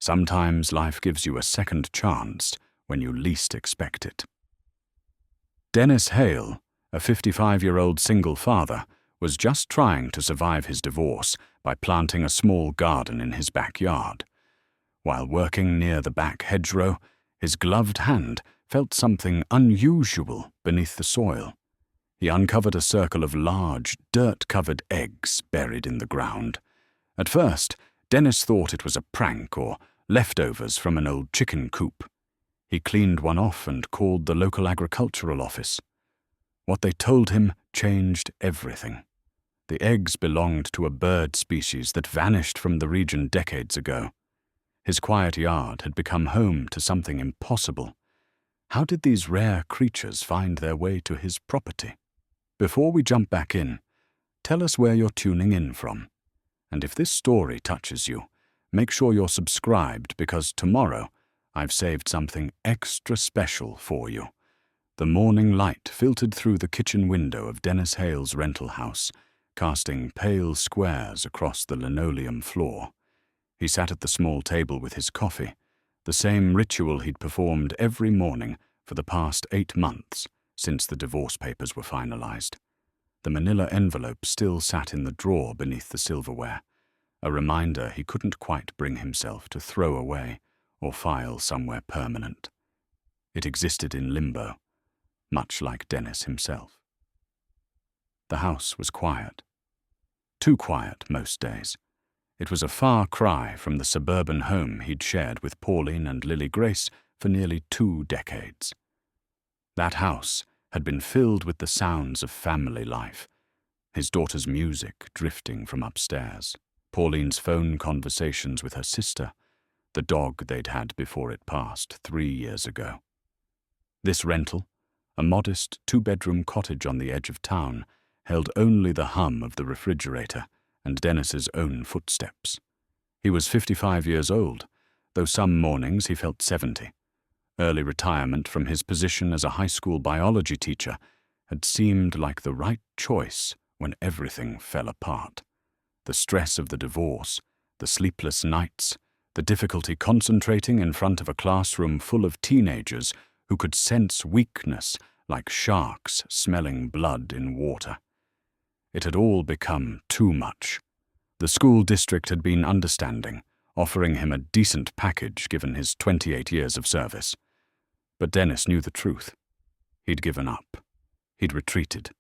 Sometimes life gives you a second chance when you least expect it. Dennis Hale, a 55-year-old single father, was just trying to survive his divorce by planting a small garden in his backyard. While working near the back hedgerow, his gloved hand felt something unusual beneath the soil. He uncovered a circle of large, dirt-covered eggs buried in the ground. At first, Dennis thought it was a prank or leftovers from an old chicken coop. He cleaned one off and called the local agricultural office. What they told him changed everything. The eggs belonged to a bird species that vanished from the region decades ago. His quiet yard had become home to something impossible. How did these rare creatures find their way to his property? Before we jump back in, tell us where you're tuning in from. And if this story touches you, make sure you're subscribed because tomorrow I've saved something extra special for you. The morning light filtered through the kitchen window of Dennis Hale's rental house, casting pale squares across the linoleum floor. He sat at the small table with his coffee, the same ritual he'd performed every morning for the past 8 months since the divorce papers were finalized. The manila envelope still sat in the drawer beneath the silverware, a reminder he couldn't quite bring himself to throw away or file somewhere permanent. It existed in limbo, much like Dennis himself. The house was quiet. Too quiet most days. It was a far cry from the suburban home he'd shared with Pauline and Lily Grace for nearly 2 decades. That house had been filled with the sounds of family life, his daughter's music drifting from upstairs, Pauline's phone conversations with her sister, the dog they'd had before it passed 3 years ago. This rental, a modest 2-bedroom cottage on the edge of town, held only the hum of the refrigerator and Dennis's own footsteps. He was 55 years old, though some mornings he felt 70. Early retirement from his position as a high school biology teacher had seemed like the right choice when everything fell apart. The stress of the divorce, the sleepless nights, the difficulty concentrating in front of a classroom full of teenagers who could sense weakness like sharks smelling blood in water. It had all become too much. The school district had been understanding, offering him a decent package given his 28 years of service. But Dennis knew the truth. He'd given up. He'd retreated.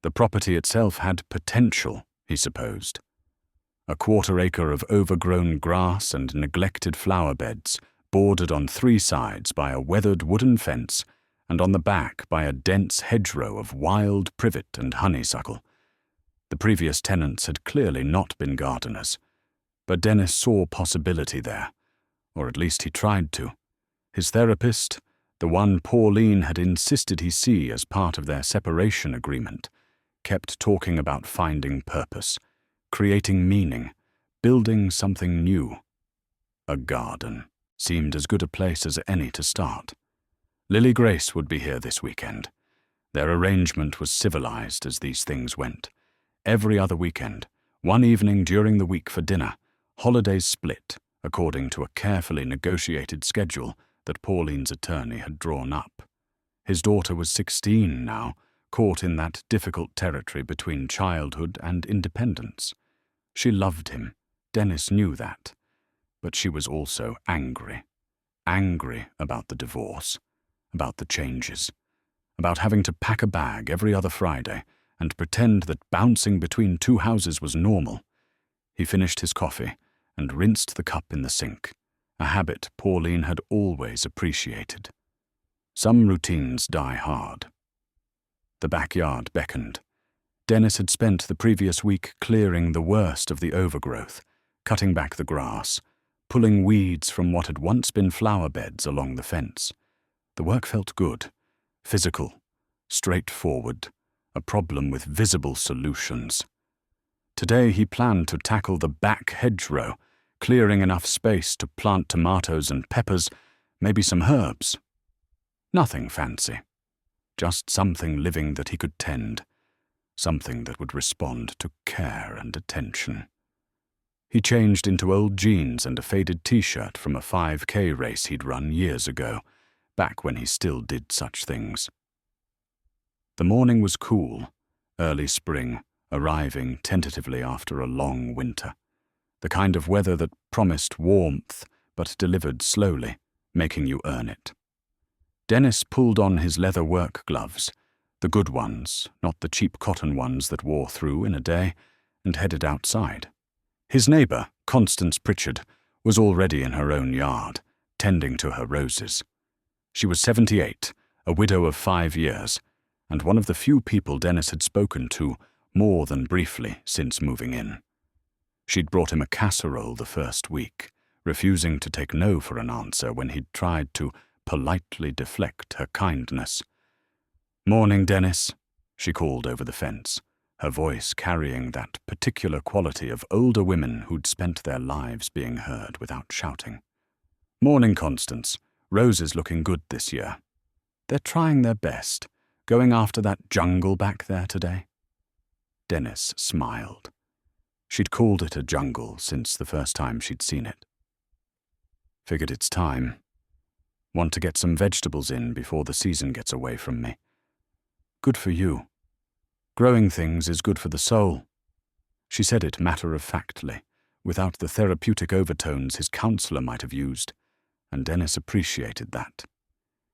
The property itself had potential, he supposed. A 1/4 acre of overgrown grass and neglected flower beds, bordered on 3 sides by a weathered wooden fence and on the back by a dense hedgerow of wild privet and honeysuckle. The previous tenants had clearly not been gardeners, but Dennis saw possibility there, or at least he tried to. His therapist, the one Pauline had insisted he see as part of their separation agreement, kept talking about finding purpose, creating meaning, building something new. A garden seemed as good a place as any to start. Lily Grace would be here this weekend. Their arrangement was civilized as these things went. Every other weekend, one evening during the week for dinner, holidays split according to a carefully negotiated schedule that Pauline's attorney had drawn up. His daughter was 16 now, caught in that difficult territory between childhood and independence. She loved him, Dennis knew that, but she was also angry. Angry about the divorce, about the changes, about having to pack a bag every other Friday and pretend that bouncing between 2 houses was normal. He finished his coffee and rinsed the cup in the sink, a habit Pauline had always appreciated. Some routines die hard. The backyard beckoned. Dennis had spent the previous week clearing the worst of the overgrowth, cutting back the grass, pulling weeds from what had once been flower beds along the fence. The work felt good, physical, straightforward, a problem with visible solutions. Today he planned to tackle the back hedgerow, clearing enough space to plant tomatoes and peppers, maybe some herbs. Nothing fancy, just something living that he could tend, something that would respond to care and attention. He changed into old jeans and a faded t-shirt from a 5K race he'd run years ago, back when he still did such things. The morning was cool, early spring, arriving tentatively after a long winter. The kind of weather that promised warmth but delivered slowly, making you earn it. Dennis pulled on his leather work gloves, the good ones, not the cheap cotton ones that wore through in a day, and headed outside. His neighbour, Constance Pritchard, was already in her own yard, tending to her roses. She was 78, a widow of 5 years, and one of the few people Dennis had spoken to more than briefly since moving in. She'd brought him a casserole the first week, refusing to take no for an answer when he'd tried to politely deflect her kindness. "Morning, Dennis," she called over the fence, her voice carrying that particular quality of older women who'd spent their lives being heard without shouting. "Morning, Constance. Roses looking good this year. They're trying their best, going after that jungle back there today." Dennis smiled. She'd called it a jungle since the first time she'd seen it. "Figured it's time. Want to get some vegetables in before the season gets away from me. Good for you. Growing things is good for the soul." She said it matter-of-factly, without the therapeutic overtones his counselor might have used, and Dennis appreciated that.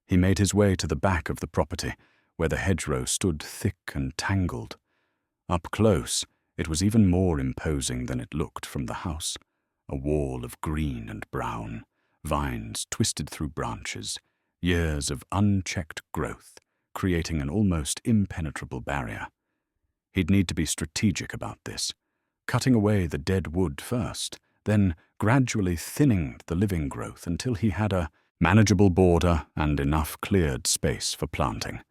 He made his way to the back of the property, where the hedgerow stood thick and tangled. Up close, it was even more imposing than it looked from the house, a wall of green and brown, vines twisted through branches, years of unchecked growth, creating an almost impenetrable barrier. He'd need to be strategic about this, cutting away the dead wood first, then gradually thinning the living growth until he had a manageable border and enough cleared space for planting.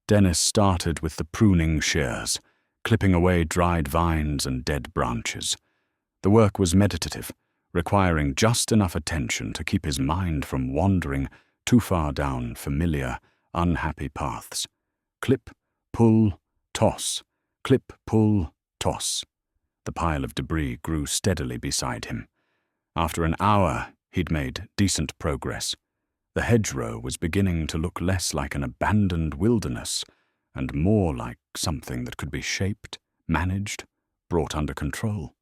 Dennis started with the pruning shears, clipping away dried vines and dead branches. The work was meditative, requiring just enough attention to keep his mind from wandering too far down familiar, unhappy paths. Clip, pull, toss. Clip, pull, toss. The pile of debris grew steadily beside him. After an hour, he'd made decent progress. The hedgerow was beginning to look less like an abandoned wilderness and more like something that could be shaped, managed, brought under control.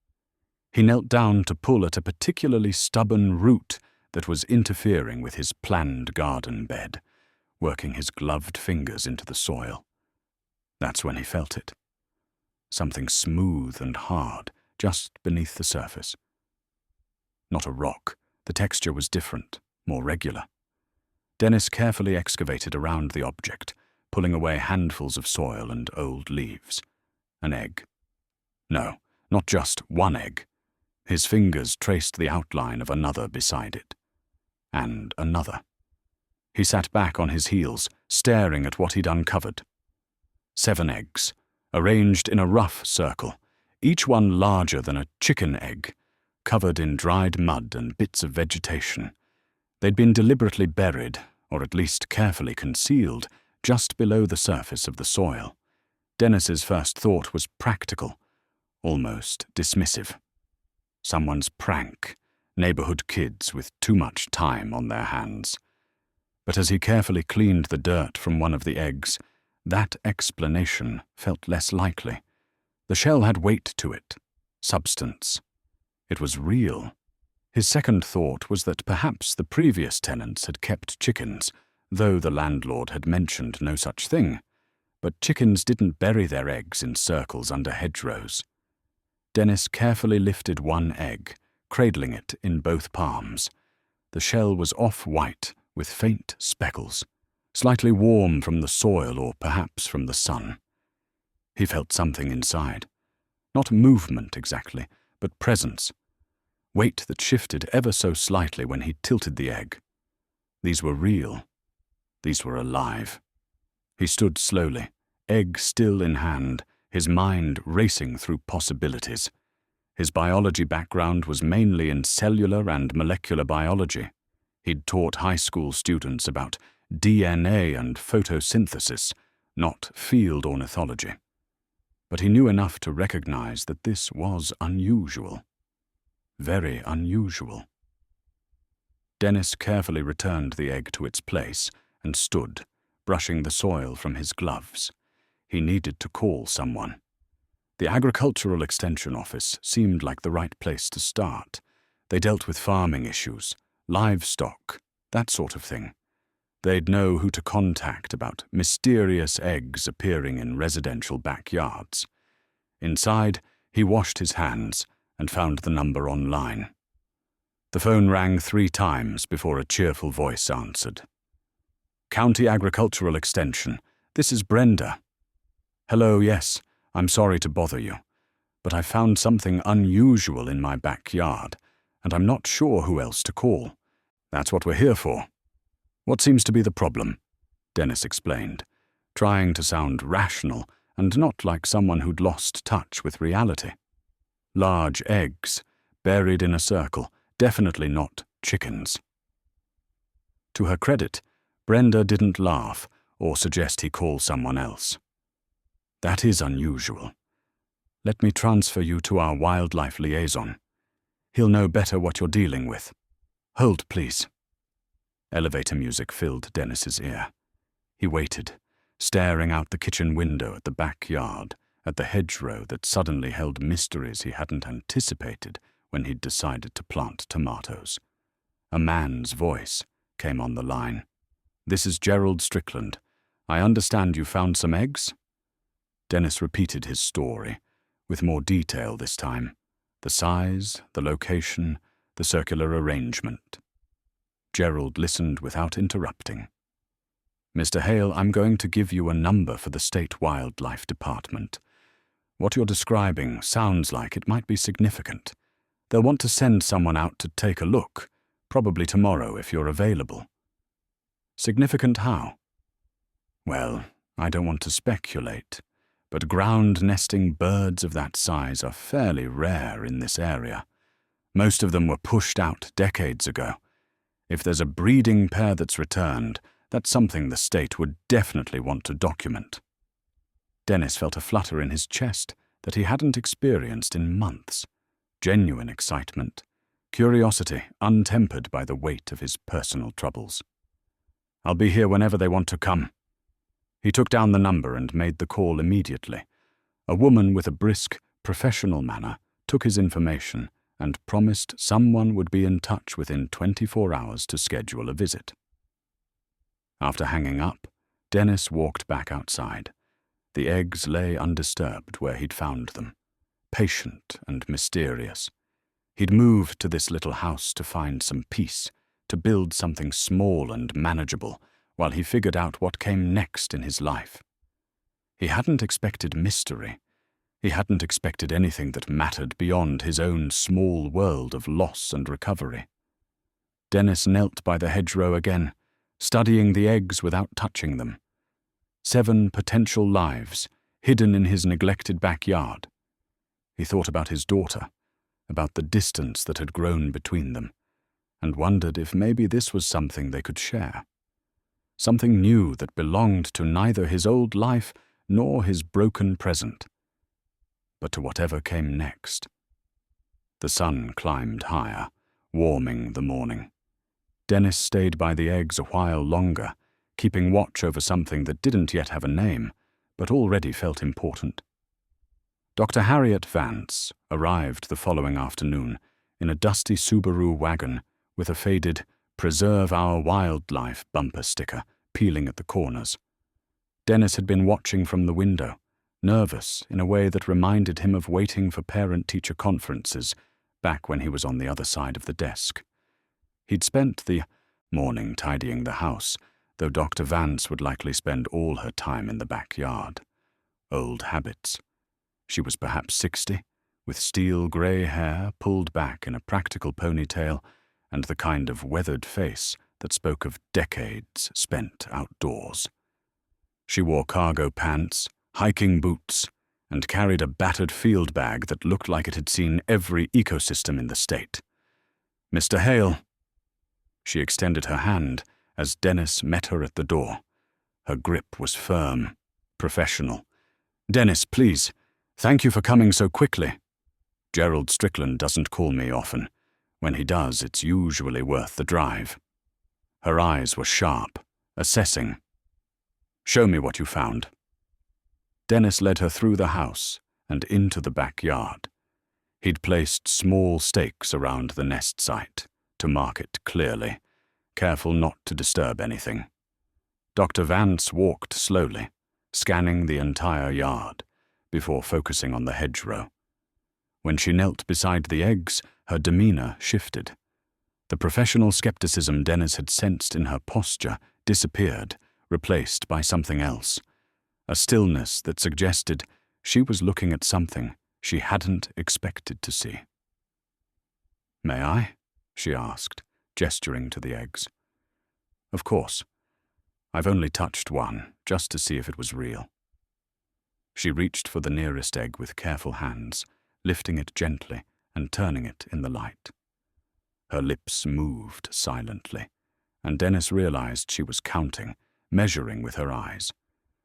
He knelt down to pull at a particularly stubborn root that was interfering with his planned garden bed, working his gloved fingers into the soil. That's when he felt it. Something smooth and hard, just beneath the surface. Not a rock. The texture was different, more regular. Dennis carefully excavated around the object, pulling away handfuls of soil and old leaves. An egg. No, not just one egg. His fingers traced the outline of another beside it. And another. He sat back on his heels, staring at what he'd uncovered. 7 eggs, arranged in a rough circle, each one larger than a chicken egg, covered in dried mud and bits of vegetation. They'd been deliberately buried, or at least carefully concealed, just below the surface of the soil. Dennis's first thought was practical, almost dismissive. Someone's prank, neighborhood kids with too much time on their hands. But as he carefully cleaned the dirt from one of the eggs, that explanation felt less likely. The shell had weight to it, substance. It was real. His second thought was that perhaps the previous tenants had kept chickens, though the landlord had mentioned no such thing. But chickens didn't bury their eggs in circles under hedgerows. Dennis carefully lifted one egg, cradling it in both palms. The shell was off-white, with faint speckles, slightly warm from the soil or perhaps from the sun. He felt something inside. Not movement exactly, but presence. Weight that shifted ever so slightly when he tilted the egg. These were real. These were alive. He stood slowly, egg still in hand, his mind racing through possibilities. His biology background was mainly in cellular and molecular biology. He'd taught high school students about DNA and photosynthesis, not field ornithology. But he knew enough to recognize that this was unusual. very unusual. Dennis carefully returned the egg to its place and stood, brushing the soil from his gloves. He needed to call someone. The Agricultural Extension Office seemed like the right place to start. They dealt with farming issues, livestock, that sort of thing. They'd know who to contact about mysterious eggs appearing in residential backyards. Inside, he washed his hands and found the number online. The phone rang 3 times before a cheerful voice answered. "County Agricultural Extension, this is Brenda." "Hello, yes, I'm sorry to bother you, but I found something unusual in my backyard, and I'm not sure who else to call. That's what we're here for." "What seems to be the problem?" Dennis explained, trying to sound rational and not like someone who'd lost touch with reality. "Large eggs, buried in a circle, definitely not chickens." To her credit, Brenda didn't laugh or suggest he call someone else. "That is unusual. Let me transfer you to our wildlife liaison. He'll know better what you're dealing with. Hold, please." Elevator music filled Dennis's ear. He waited, staring out the kitchen window at the backyard, at the hedgerow that suddenly held mysteries he hadn't anticipated when he'd decided to plant tomatoes. A man's voice came on the line. "This is Gerald Strickland. I understand you found some eggs?" Dennis repeated his story, with more detail this time. The size, the location, the circular arrangement. Gerald listened without interrupting. "Mr. Hale, I'm going to give you a number for the State Wildlife Department. What you're describing sounds like it might be significant. They'll want to send someone out to take a look, probably tomorrow if you're available." "Significant how?" "Well, I don't want to speculate, but ground-nesting birds of that size are fairly rare in this area. Most of them were pushed out decades ago. If there's a breeding pair that's returned, that's something the state would definitely want to document." Dennis felt a flutter in his chest that he hadn't experienced in months. Genuine excitement, curiosity untempered by the weight of his personal troubles. "I'll be here whenever they want to come." He took down the number and made the call immediately. A woman with a brisk, professional manner took his information and promised someone would be in touch within 24 hours to schedule a visit. After hanging up, Dennis walked back outside. The eggs lay undisturbed where he'd found them, patient and mysterious. He'd moved to this little house to find some peace, to build something small and manageable, while he figured out what came next in his life. He hadn't expected mystery. He hadn't expected anything that mattered beyond his own small world of loss and recovery. Dennis knelt by the hedgerow again, studying the eggs without touching them. 7 potential lives, hidden in his neglected backyard. He thought about his daughter, about the distance that had grown between them, and wondered if maybe this was something they could share. Something new that belonged to neither his old life nor his broken present, but to whatever came next. The sun climbed higher, warming the morning. Dennis stayed by the eggs a while longer, keeping watch over something that didn't yet have a name, but already felt important. Dr. Harriet Vance arrived the following afternoon in a dusty Subaru wagon with a faded "Preserve Our Wildlife" bumper sticker peeling at the corners. Dennis had been watching from the window, nervous in a way that reminded him of waiting for parent-teacher conferences back when he was on the other side of the desk. He'd spent the morning tidying the house, though Dr. Vance would likely spend all her time in the backyard. Old habits. She was perhaps 60, with steel-grey hair pulled back in a practical ponytail and the kind of weathered face that spoke of decades spent outdoors. She wore cargo pants, hiking boots, and carried a battered field bag that looked like it had seen every ecosystem in the state. "Mr. Hale." She extended her hand as Dennis met her at the door. Her grip was firm, professional. "Dennis, please. Thank you for coming so quickly." Gerald Strickland doesn't call me often. When he does, it's usually worth the drive." Her eyes were sharp, assessing. "Show me what you found." Dennis led her through the house and into the backyard. He'd placed small stakes around the nest site to mark it clearly, careful not to disturb anything. Dr. Vance walked slowly, scanning the entire yard, before focusing on the hedgerow. When she knelt beside the eggs, her demeanor shifted. The professional skepticism Dennis had sensed in her posture disappeared, replaced by something else, a stillness that suggested she was looking at something she hadn't expected to see. "May I?" she asked, gesturing to the eggs. "Of course. I've only touched one, just to see if it was real." She reached for the nearest egg with careful hands, lifting it gently and turning it in the light. Her lips moved silently, and Dennis realized she was counting, measuring with her eyes.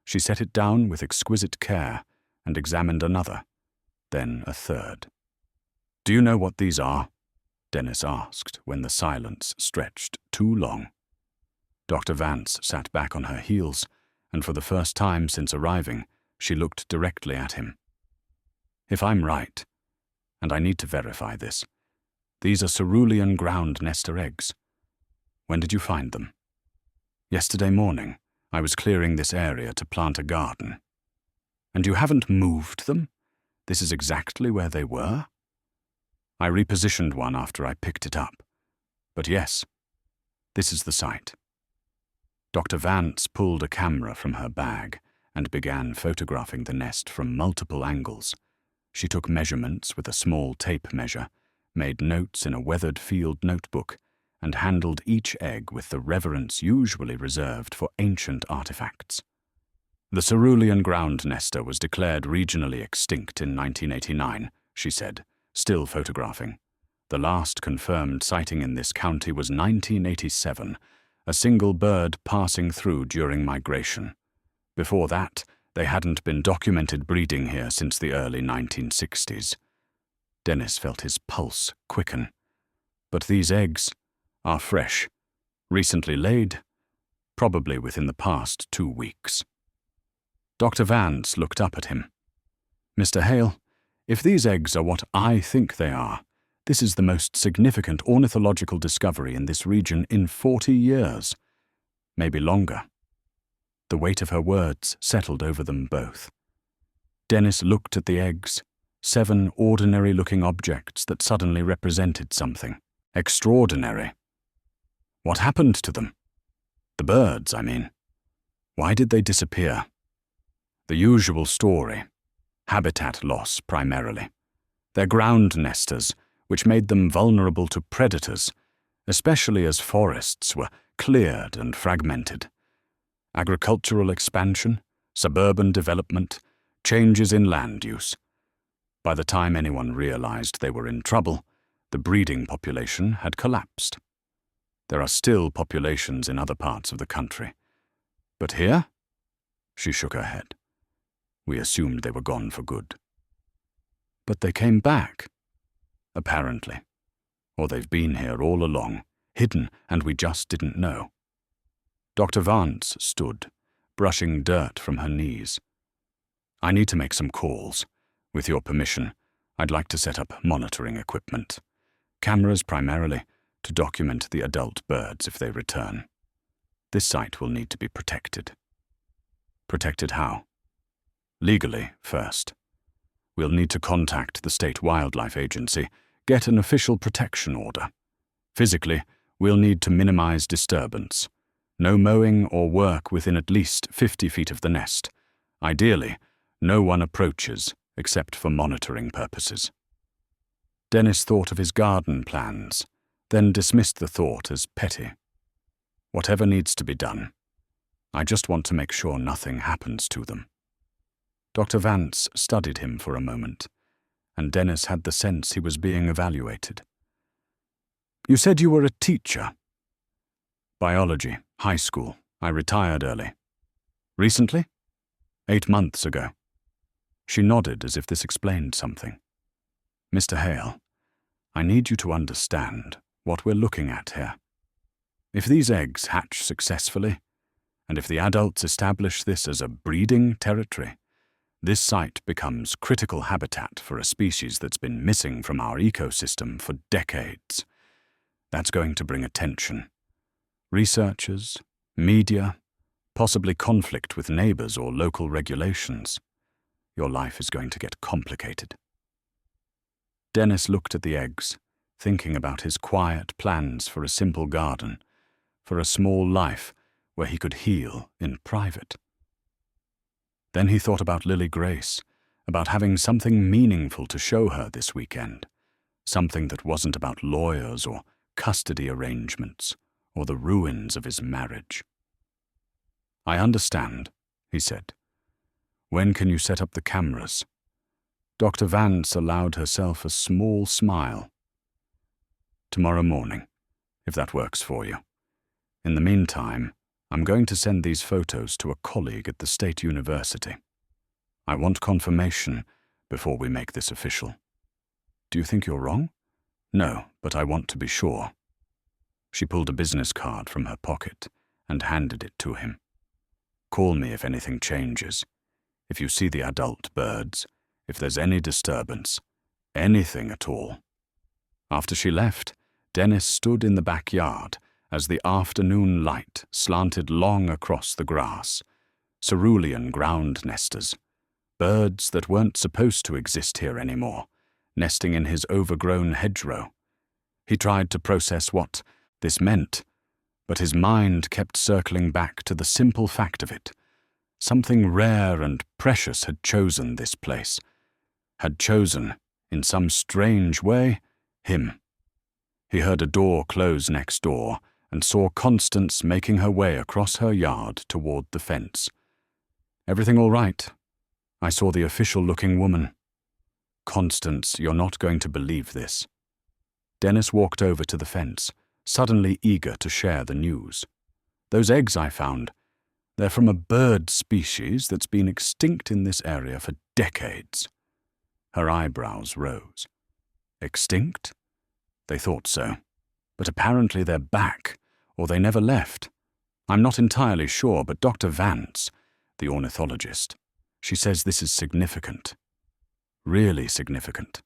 She set it down with exquisite care and examined another, then a third. "Do you know what these are?" Dennis asked when the silence stretched too long. Dr. Vance sat back on her heels, and for the first time since arriving, she looked directly at him. "If I'm right, and I need to verify this, these are cerulean ground nester eggs. When did you find them?" "Yesterday morning. I was clearing this area to plant a garden." "And you haven't moved them? This is exactly where they were?" "I repositioned one after I picked it up. But yes, this is the site." Dr. Vance pulled a camera from her bag and began photographing the nest from multiple angles. She took measurements with a small tape measure, made notes in a weathered field notebook, and handled each egg with the reverence usually reserved for ancient artifacts. "The cerulean ground nester was declared regionally extinct in 1989, she said, still photographing. "The last confirmed sighting in this county was 1987, a single bird passing through during migration. Before that, they hadn't been documented breeding here since the early 1960s. Dennis felt his pulse quicken. "But these eggs are fresh, recently laid, probably within the past 2 weeks. Dr. Vance looked up at him. "Mr. Hale, if these eggs are what I think they are, this is the most significant ornithological discovery in this region in 40 years. Maybe longer." The weight of her words settled over them both. Dennis looked at the eggs, 7 ordinary-looking objects that suddenly represented something extraordinary. What happened to them? The birds, I mean. Why did they disappear? The usual story. Habitat loss, primarily. They're ground nesters, which made them vulnerable to predators, especially as forests were cleared and fragmented. Agricultural expansion, suburban development, changes in land use. By the time anyone realized they were in trouble, the breeding population had collapsed. There are still populations in other parts of the country. But here? She shook her head. We assumed they were gone for good. But they came back. Apparently. Or they've been here all along, hidden, and we just didn't know. Dr. Vance stood, brushing dirt from her knees. I need to make some calls. With your permission, I'd like to set up monitoring equipment. Cameras primarily, to document the adult birds if they return. This site will need to be protected. Protected how? Legally, first. We'll need to contact the State Wildlife Agency, get an official protection order. Physically, we'll need to minimize disturbance. No mowing or work within at least 50 feet of the nest. Ideally, no one approaches except for monitoring purposes. Dennis thought of his garden plans, then dismissed the thought as petty. Whatever needs to be done. I just want to make sure nothing happens to them. Dr. Vance studied him for a moment, and Dennis had the sense he was being evaluated. You said you were a teacher. Biology, high school. I retired early. Recently? 8 months ago. She nodded as if this explained something. Mr. Hale, I need you to understand what we're looking at here. If these eggs hatch successfully, and if the adults establish this as a breeding territory, this site becomes critical habitat for a species that's been missing from our ecosystem for decades. That's going to bring attention. Researchers, media, possibly conflict with neighbors or local regulations. Your life is going to get complicated. Dennis looked at the eggs, thinking about his quiet plans for a simple garden, for a small life where he could heal in private. Then he thought about Lily Grace, about having something meaningful to show her this weekend, something that wasn't about lawyers or custody arrangements or the ruins of his marriage. I understand, he said. When can you set up the cameras? Dr. Vance allowed herself a small smile. Tomorrow morning, if that works for you. In the meantime, I'm going to send these photos to a colleague at the State University. I want confirmation before we make this official. Do you think you're wrong? No, but I want to be sure. She pulled a business card from her pocket and handed it to him. Call me if anything changes. If you see the adult birds, if there's any disturbance, anything at all. After she left, Dennis stood in the backyard as the afternoon light slanted long across the grass. Cerulean ground nesters, birds that weren't supposed to exist here anymore, nesting in his overgrown hedgerow. He tried to process what this meant, but his mind kept circling back to the simple fact of it. Something rare and precious had chosen this place, had chosen, in some strange way, him. He heard a door close next door and saw Constance making her way across her yard toward the fence. Everything all right? I saw the official-looking woman. Constance, you're not going to believe this. Dennis walked over to the fence, suddenly eager to share the news. Those eggs I found, they're from a bird species that's been extinct in this area for decades. Her eyebrows rose. Extinct? They thought so. But apparently they're back, or they never left. I'm not entirely sure, but Dr. Vance, the ornithologist, she says this is significant. Really significant.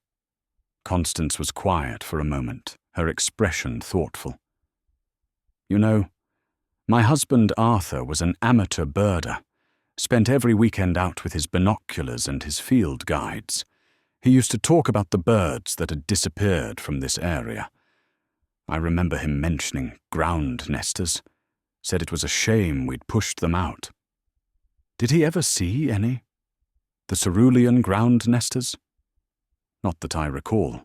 Constance was quiet for a moment, her expression thoughtful. You know, my husband Arthur was an amateur birder, spent every weekend out with his binoculars and his field guides. He used to talk about the birds that had disappeared from this area. I remember him mentioning ground nesters, said it was a shame we'd pushed them out. Did he ever see any? The cerulean ground nesters? Not that I recall.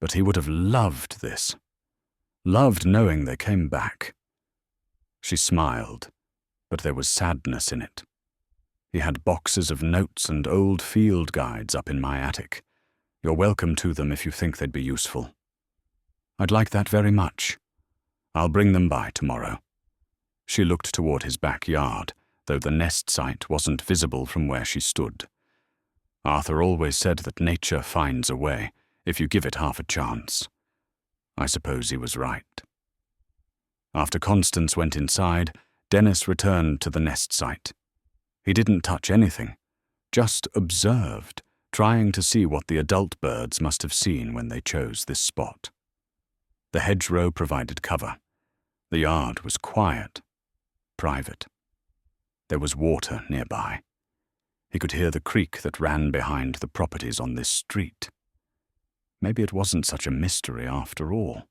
But he would have loved this. Loved knowing they came back. She smiled, but there was sadness in it. He had boxes of notes and old field guides up in my attic. You're welcome to them if you think they'd be useful. I'd like that very much. I'll bring them by tomorrow. She looked toward his backyard, though the nest site wasn't visible from where she stood. Arthur always said that nature finds a way, if you give it half a chance. I suppose he was right. After Constance went inside, Dennis returned to the nest site. He didn't touch anything, just observed, trying to see what the adult birds must have seen when they chose this spot. The hedgerow provided cover. The yard was quiet, private. There was water nearby. He could hear the creek that ran behind the properties on this street. Maybe it wasn't such a mystery after all.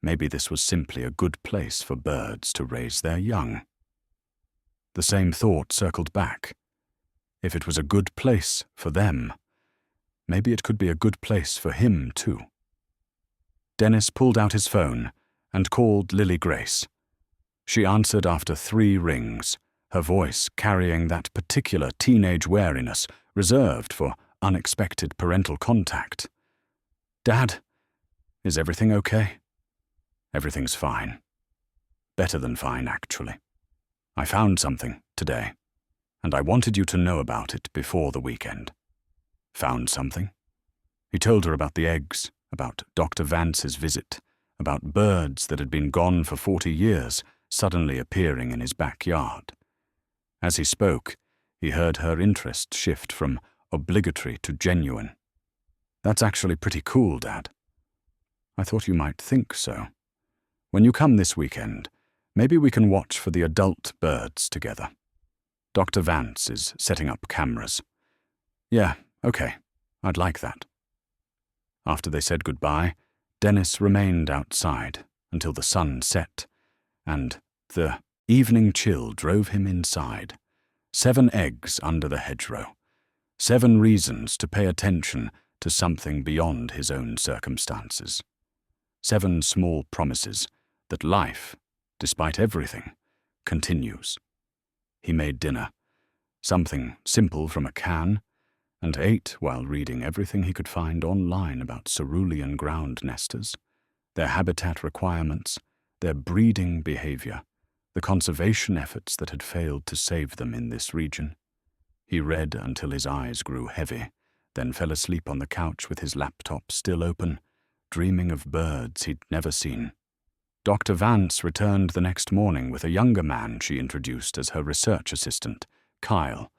Maybe this was simply a good place for birds to raise their young. The same thought circled back. If it was a good place for them, maybe it could be a good place for him too. Dennis pulled out his phone and called Lily Grace. She answered after 3 rings, her voice carrying that particular teenage wariness reserved for unexpected parental contact. Dad, is everything okay? Everything's fine. Better than fine, actually. I found something today, and I wanted you to know about it before the weekend. Found something? He told her about the eggs, about Dr. Vance's visit, about birds that had been gone for 40 years suddenly appearing in his backyard. As he spoke, he heard her interest shift from obligatory to genuine. "That's actually pretty cool, Dad." "I thought you might think so. When you come this weekend, maybe we can watch for the adult birds together. Dr. Vance is setting up cameras." "Yeah, okay. I'd like that." After they said goodbye, Dennis remained outside until the sun set, and the evening chill drove him inside. 7 eggs under the hedgerow. 7 reasons to pay attention to something beyond his own circumstances. 7 small promises that life, despite everything, continues. He made dinner, something simple from a can, and ate while reading everything he could find online about cerulean ground nesters, their habitat requirements, their breeding behavior, the conservation efforts that had failed to save them in this region. He read until his eyes grew heavy, then fell asleep on the couch with his laptop still open, dreaming of birds he'd never seen. Dr. Vance returned the next morning with a younger man she introduced as her research assistant, Kyle,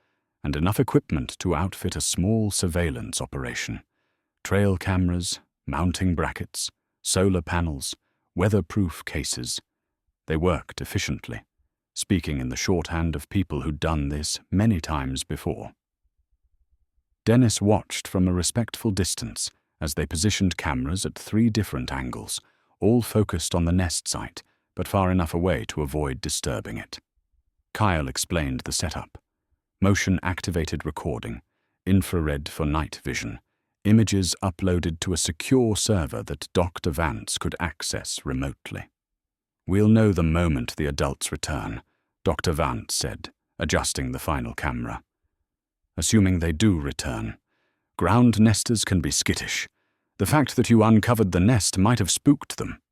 and enough equipment to outfit a small surveillance operation. Trail cameras, mounting brackets, solar panels, weatherproof cases. They worked efficiently, speaking in the shorthand of people who'd done this many times before. Dennis watched from a respectful distance as they positioned cameras at 3 different angles, all focused on the nest site, but far enough away to avoid disturbing it. Kyle explained the setup. Motion-activated recording, infrared for night vision, images uploaded to a secure server that Dr. Vance could access remotely. "We'll know the moment the adults return," Dr. Vance said, adjusting the final camera. "Assuming they do return. Ground nesters can be skittish. The fact that you uncovered the nest might have spooked them."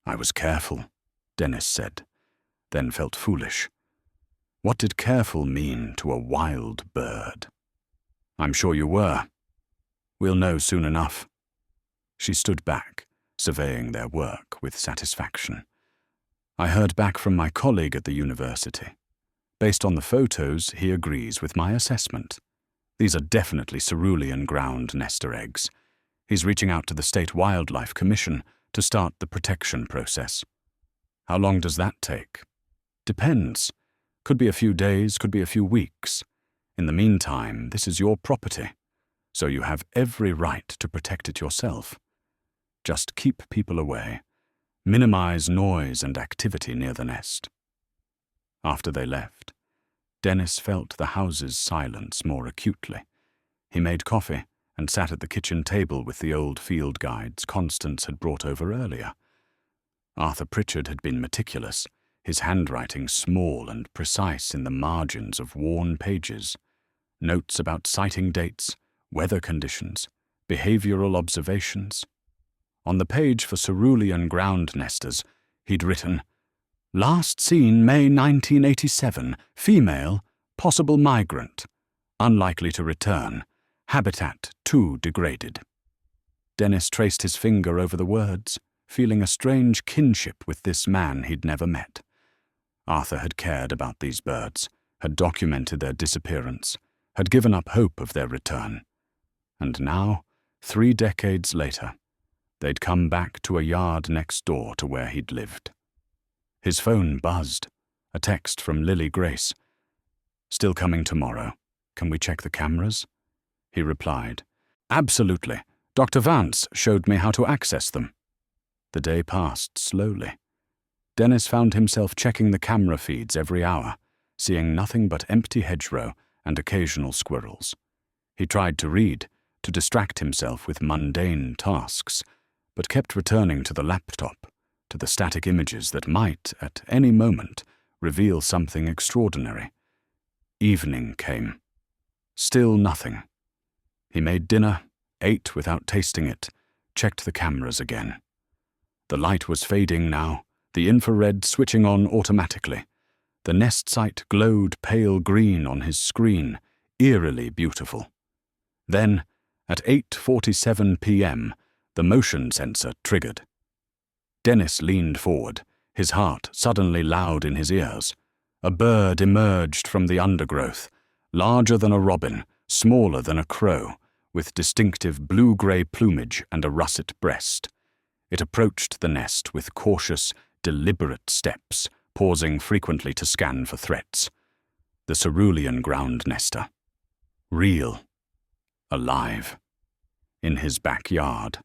"I was careful," Dennis said, then felt foolish. What did careful mean to a wild bird? "I'm sure you were. We'll know soon enough." She stood back, surveying their work with satisfaction. "I heard back from my colleague at the university. Based on the photos, he agrees with my assessment. These are definitely cerulean ground nester eggs. He's reaching out to the State Wildlife Commission to start the protection process." "How long does that take?" "Depends. Could be a few days, could be a few weeks. In the meantime, this is your property, so you have every right to protect it yourself. Just keep people away. Minimize noise and activity near the nest." After they left, Dennis felt the house's silence more acutely. He made coffee and sat at the kitchen table with the old field guides Constance had brought over earlier. Arthur Pritchard had been meticulous, his handwriting small and precise in the margins of worn pages. Notes about sighting dates, weather conditions, behavioral observations. On the page for cerulean ground nesters, he'd written, "Last seen May 1987, female, possible migrant, unlikely to return, habitat too degraded." Dennis traced his finger over the words, feeling a strange kinship with this man he'd never met. Arthur had cared about these birds, had documented their disappearance, had given up hope of their return. And now, 3 decades later, they'd come back to a yard next door to where he'd lived. His phone buzzed, a text from Lily Grace. "Still coming tomorrow. Can we check the cameras?" He replied, "Absolutely. Dr. Vance showed me how to access them." The day passed slowly. Dennis found himself checking the camera feeds every hour, seeing nothing but empty hedgerow and occasional squirrels. He tried to read, to distract himself with mundane tasks, but kept returning to the laptop, to the static images that might, at any moment, reveal something extraordinary. Evening came. Still nothing. He made dinner, ate without tasting it, checked the cameras again. The light was fading now, the infrared switching on automatically. The nest site glowed pale green on his screen, eerily beautiful. Then, At 8:47 p.m., the motion sensor triggered. Dennis leaned forward, his heart suddenly loud in his ears. A bird emerged from the undergrowth, larger than a robin, smaller than a crow, with distinctive blue-grey plumage and a russet breast. It approached the nest with cautious, deliberate steps, pausing frequently to scan for threats. The cerulean ground nester. Real. Alive. In his backyard.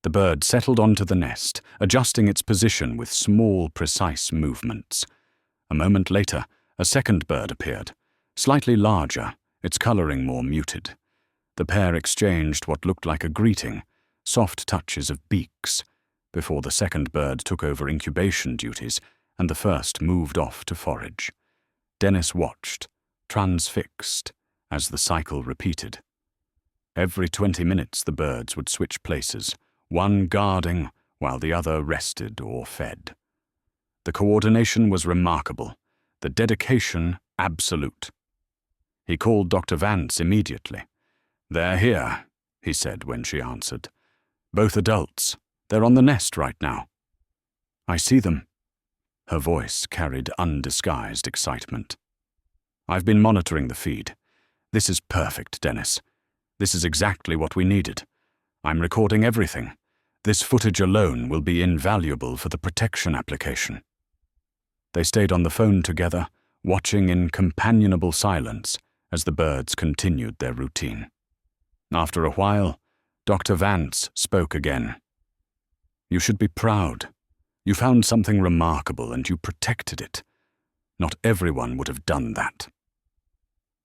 The bird settled onto the nest, adjusting its position with small, precise movements. A moment later, a second bird appeared, slightly larger, its coloring more muted. The pair exchanged what looked like a greeting, soft touches of beaks, before the second bird took over incubation duties and the first moved off to forage. Dennis watched, transfixed, as the cycle repeated. Every 20 minutes the birds would switch places, one guarding while the other rested or fed. The coordination was remarkable, the dedication absolute. He called Dr. Vance immediately. "They're here," he said when she answered. "Both adults. They're on the nest right now." "I see them." Her voice carried undisguised excitement. "I've been monitoring the feed. This is perfect, Dennis. This is exactly what we needed. I'm recording everything. This footage alone will be invaluable for the protection application." They stayed on the phone together, watching in companionable silence as the birds continued their routine. After a while, Dr. Vance spoke again. "You should be proud. You found something remarkable and you protected it. Not everyone would have done that."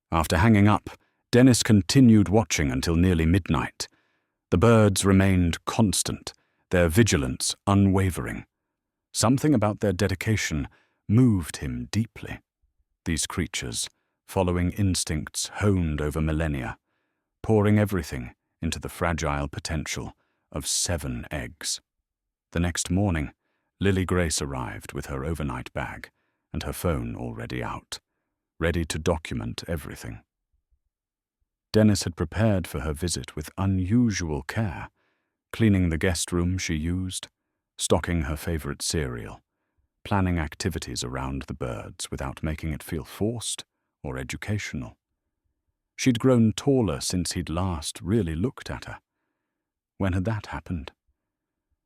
After hanging up, Dennis continued watching until nearly midnight. The birds remained constant, their vigilance unwavering. Something about their dedication moved him deeply. These creatures, following instincts honed over millennia, pouring everything into the fragile potential of 7 eggs. The next morning, Lily Grace arrived with her overnight bag and her phone already out, ready to document everything. Dennis had prepared for her visit with unusual care, cleaning the guest room she used, stocking her favorite cereal, planning activities around the birds without making it feel forced or educational. She'd grown taller since he'd last really looked at her. When had that happened?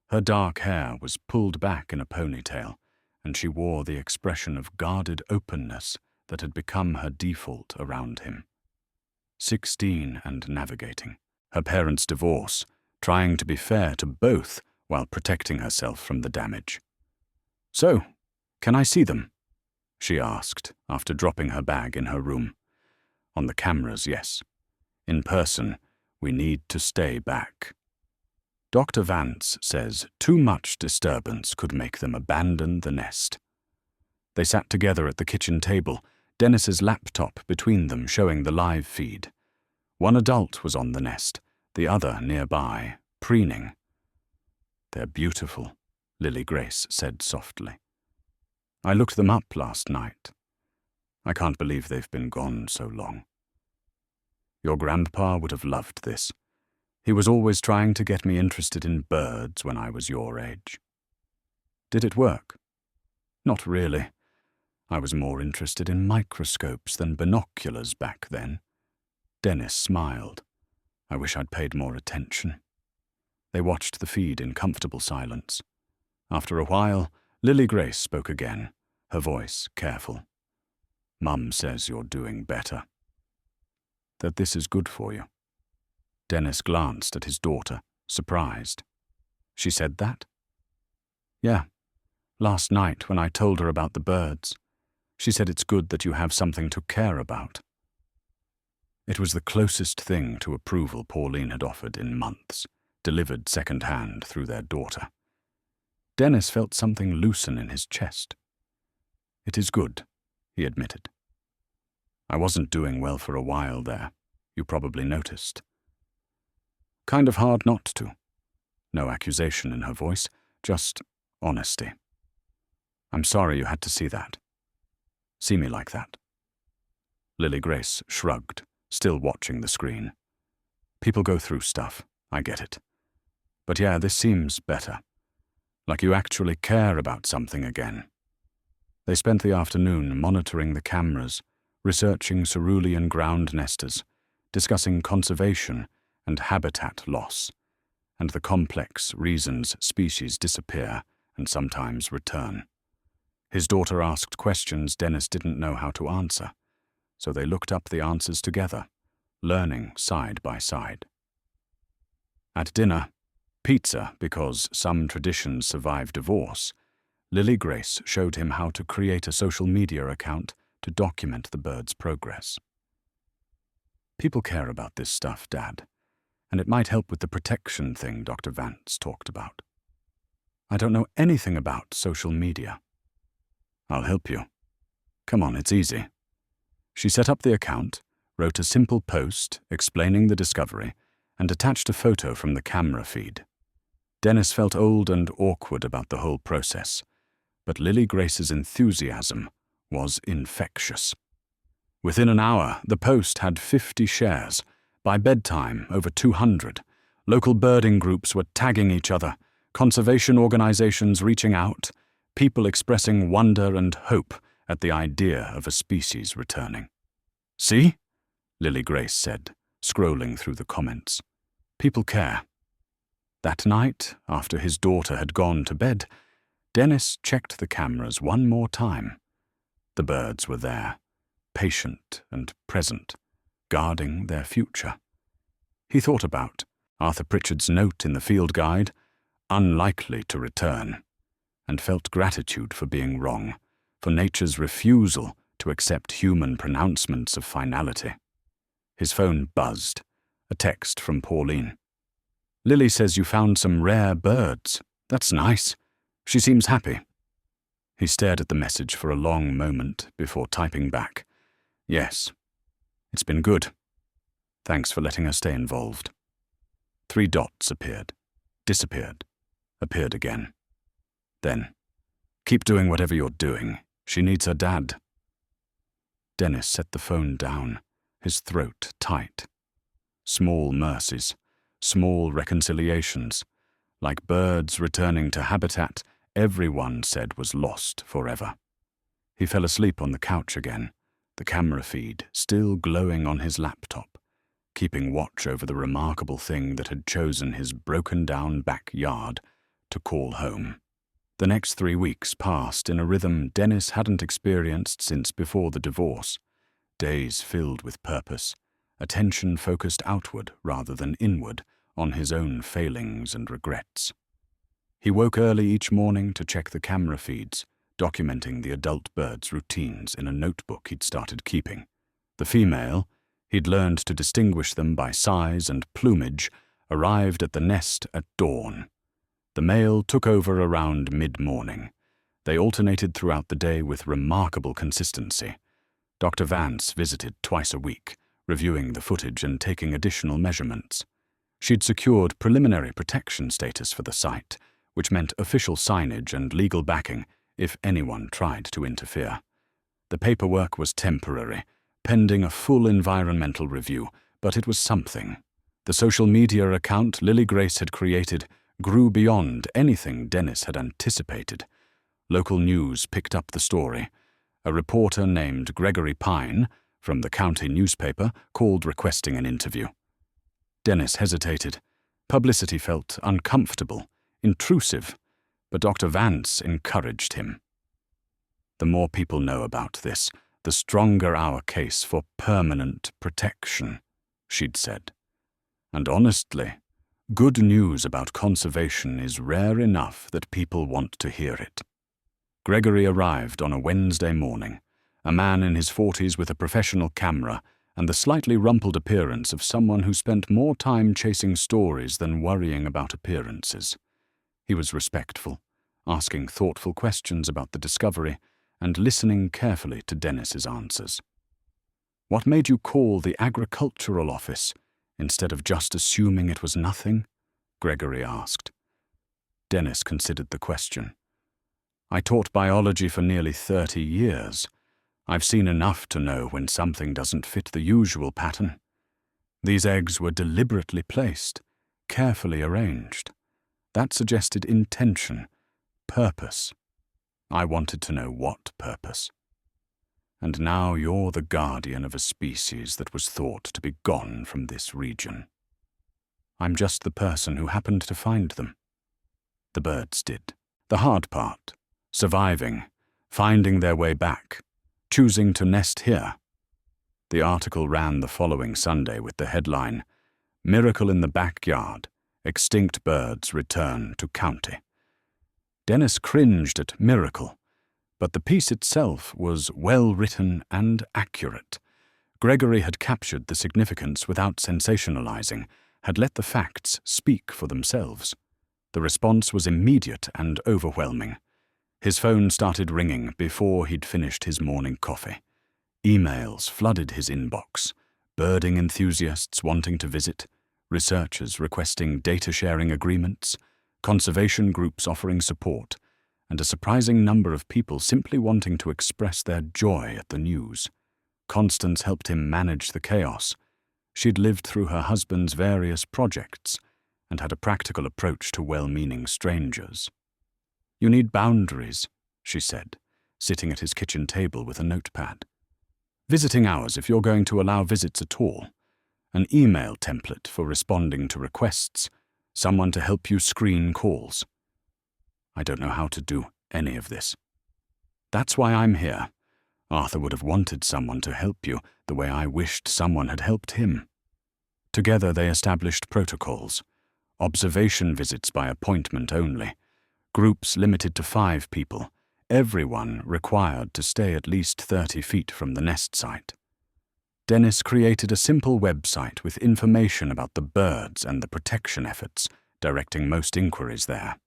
Her dark hair was pulled back in a ponytail, and she wore the expression of guarded openness that had become her default around him. 16 and navigating, her parents' divorce, trying to be fair to both while protecting herself from the damage. "So, can I see them?" she asked after dropping her bag in her room. "On the cameras, yes. In person, we need to stay back. Dr. Vance says too much disturbance could make them abandon the nest." They sat together at the kitchen table, Dennis's laptop between them showing the live feed. One adult was on the nest, the other nearby, preening. "They're beautiful," Lily Grace said softly. "I looked them up last night. I can't believe they've been gone so long. Your grandpa would have loved this. He was always trying to get me interested in birds when I was your age." "Did it work?" "Not really. I was more interested in microscopes than binoculars back then." Dennis smiled. "I wish I'd paid more attention." They watched the feed in comfortable silence. After a while, Lily Grace spoke again, her voice careful. "Mum says you're doing better. That this is good for you." Dennis glanced at his daughter, surprised. "She said that?" "Yeah. Last night when I told her about the birds. She said it's good that you have something to care about." It was the closest thing to approval Pauline had offered in months, delivered second-hand through their daughter. Dennis felt something loosen in his chest. "It is good," he admitted. "I wasn't doing well for a while there. You probably noticed." "Kind of hard not to." No accusation in her voice, just honesty. "I'm sorry you had to see that. See me like that." Lily Grace shrugged, still watching the screen. People go through stuff, I get it. But yeah, this seems better. Like you actually care about something again. They spent the afternoon monitoring the cameras, researching cerulean ground nesters, discussing conservation and habitat loss, and the complex reasons species disappear and sometimes return. His daughter asked questions Dennis didn't know how to answer, so they looked up the answers together, learning side by side. At dinner, pizza because some traditions survive divorce, Lily Grace showed him how to create a social media account to document the bird's progress. People care about this stuff, Dad, and it might help with the protection thing Dr. Vance talked about. I don't know anything about social media. I'll help you. Come on, it's easy. She set up the account, wrote a simple post explaining the discovery, and attached a photo from the camera feed. Dennis felt old and awkward about the whole process, but Lily Grace's enthusiasm was infectious. Within an hour, the post had 50 shares. By bedtime, over 200. Local birding groups were tagging each other, conservation organizations reaching out, people expressing wonder and hope at the idea of a species returning. See? Lily Grace said, scrolling through the comments. People care. That night, after his daughter had gone to bed, Dennis checked the cameras one more time. The birds were there, patient and present, guarding their future. He thought about Arthur Pritchard's note in the field guide, unlikely to return, and felt gratitude for being wrong, for nature's refusal to accept human pronouncements of finality. His phone buzzed, a text from Pauline. Lily says you found some rare birds. That's nice. She seems happy. He stared at the message for a long moment before typing back. Yes. It's been good. Thanks for letting her stay involved. 3 dots appeared, disappeared, appeared again. Then, keep doing whatever you're doing. She needs her dad. Dennis set the phone down, his throat tight. Small mercies, small reconciliations. Like birds returning to habitat everyone said was lost forever. He fell asleep on the couch again, the camera feed still glowing on his laptop, keeping watch over the remarkable thing that had chosen his broken-down backyard to call home. The next 3 weeks passed in a rhythm Dennis hadn't experienced since before the divorce. Days filled with purpose, attention focused outward rather than inward on his own failings and regrets. He woke early each morning to check the camera feeds, documenting the adult bird's routines in a notebook he'd started keeping. The female, he'd learned to distinguish them by size and plumage, arrived at the nest at dawn. The male took over around mid-morning. They alternated throughout the day with remarkable consistency. Dr. Vance visited twice a week, reviewing the footage and taking additional measurements. She'd secured preliminary protection status for the site, which meant official signage and legal backing if anyone tried to interfere. The paperwork was temporary, pending a full environmental review, but it was something. The social media account Lily Grace had created grew beyond anything Dennis had anticipated. Local news picked up the story. A reporter named Gregory Pine, from the county newspaper, called requesting an interview. Dennis hesitated. Publicity felt uncomfortable, intrusive, but Dr. Vance encouraged him. The more people know about this, the stronger our case for permanent protection, she'd said. And honestly, good news about conservation is rare enough that people want to hear it. Gregory arrived on a Wednesday morning, a man in his 40s with a professional camera and the slightly rumpled appearance of someone who spent more time chasing stories than worrying about appearances. He was respectful, asking thoughtful questions about the discovery and listening carefully to Dennis's answers. What made you call the agricultural office instead of just assuming it was nothing? Gregory asked. Dennis considered the question. I taught biology for nearly 30 years. I've seen enough to know when something doesn't fit the usual pattern. These eggs were deliberately placed, carefully arranged. That suggested intention, purpose. I wanted to know what purpose. And now you're the guardian of a species that was thought to be gone from this region. I'm just the person who happened to find them. The birds did. The hard part, surviving, finding their way back, choosing to nest here. The article ran the following Sunday with the headline, "Miracle in the Backyard, Extinct Birds Return to County." Dennis cringed at miracle, but the piece itself was well-written and accurate. Gregory had captured the significance without sensationalizing, had let the facts speak for themselves. The response was immediate and overwhelming. His phone started ringing before he'd finished his morning coffee. Emails flooded his inbox, birding enthusiasts wanting to visit, researchers requesting data-sharing agreements, conservation groups offering support, and a surprising number of people simply wanting to express their joy at the news. Constance helped him manage the chaos. She'd lived through her husband's various projects and had a practical approach to well-meaning strangers. "You need boundaries," she said, sitting at his kitchen table with a notepad. "Visiting hours if you're going to allow visits at all. An email template for responding to requests. Someone to help you screen calls." "I don't know how to do any of this." "That's why I'm here. Arthur would have wanted someone to help you the way I wished someone had helped him." Together they established protocols. Observation visits by appointment only. Groups limited to 5 people. Everyone required to stay at least 30 feet from the nest site. Dennis created a simple website with information about the birds and the protection efforts, directing most inquiries there.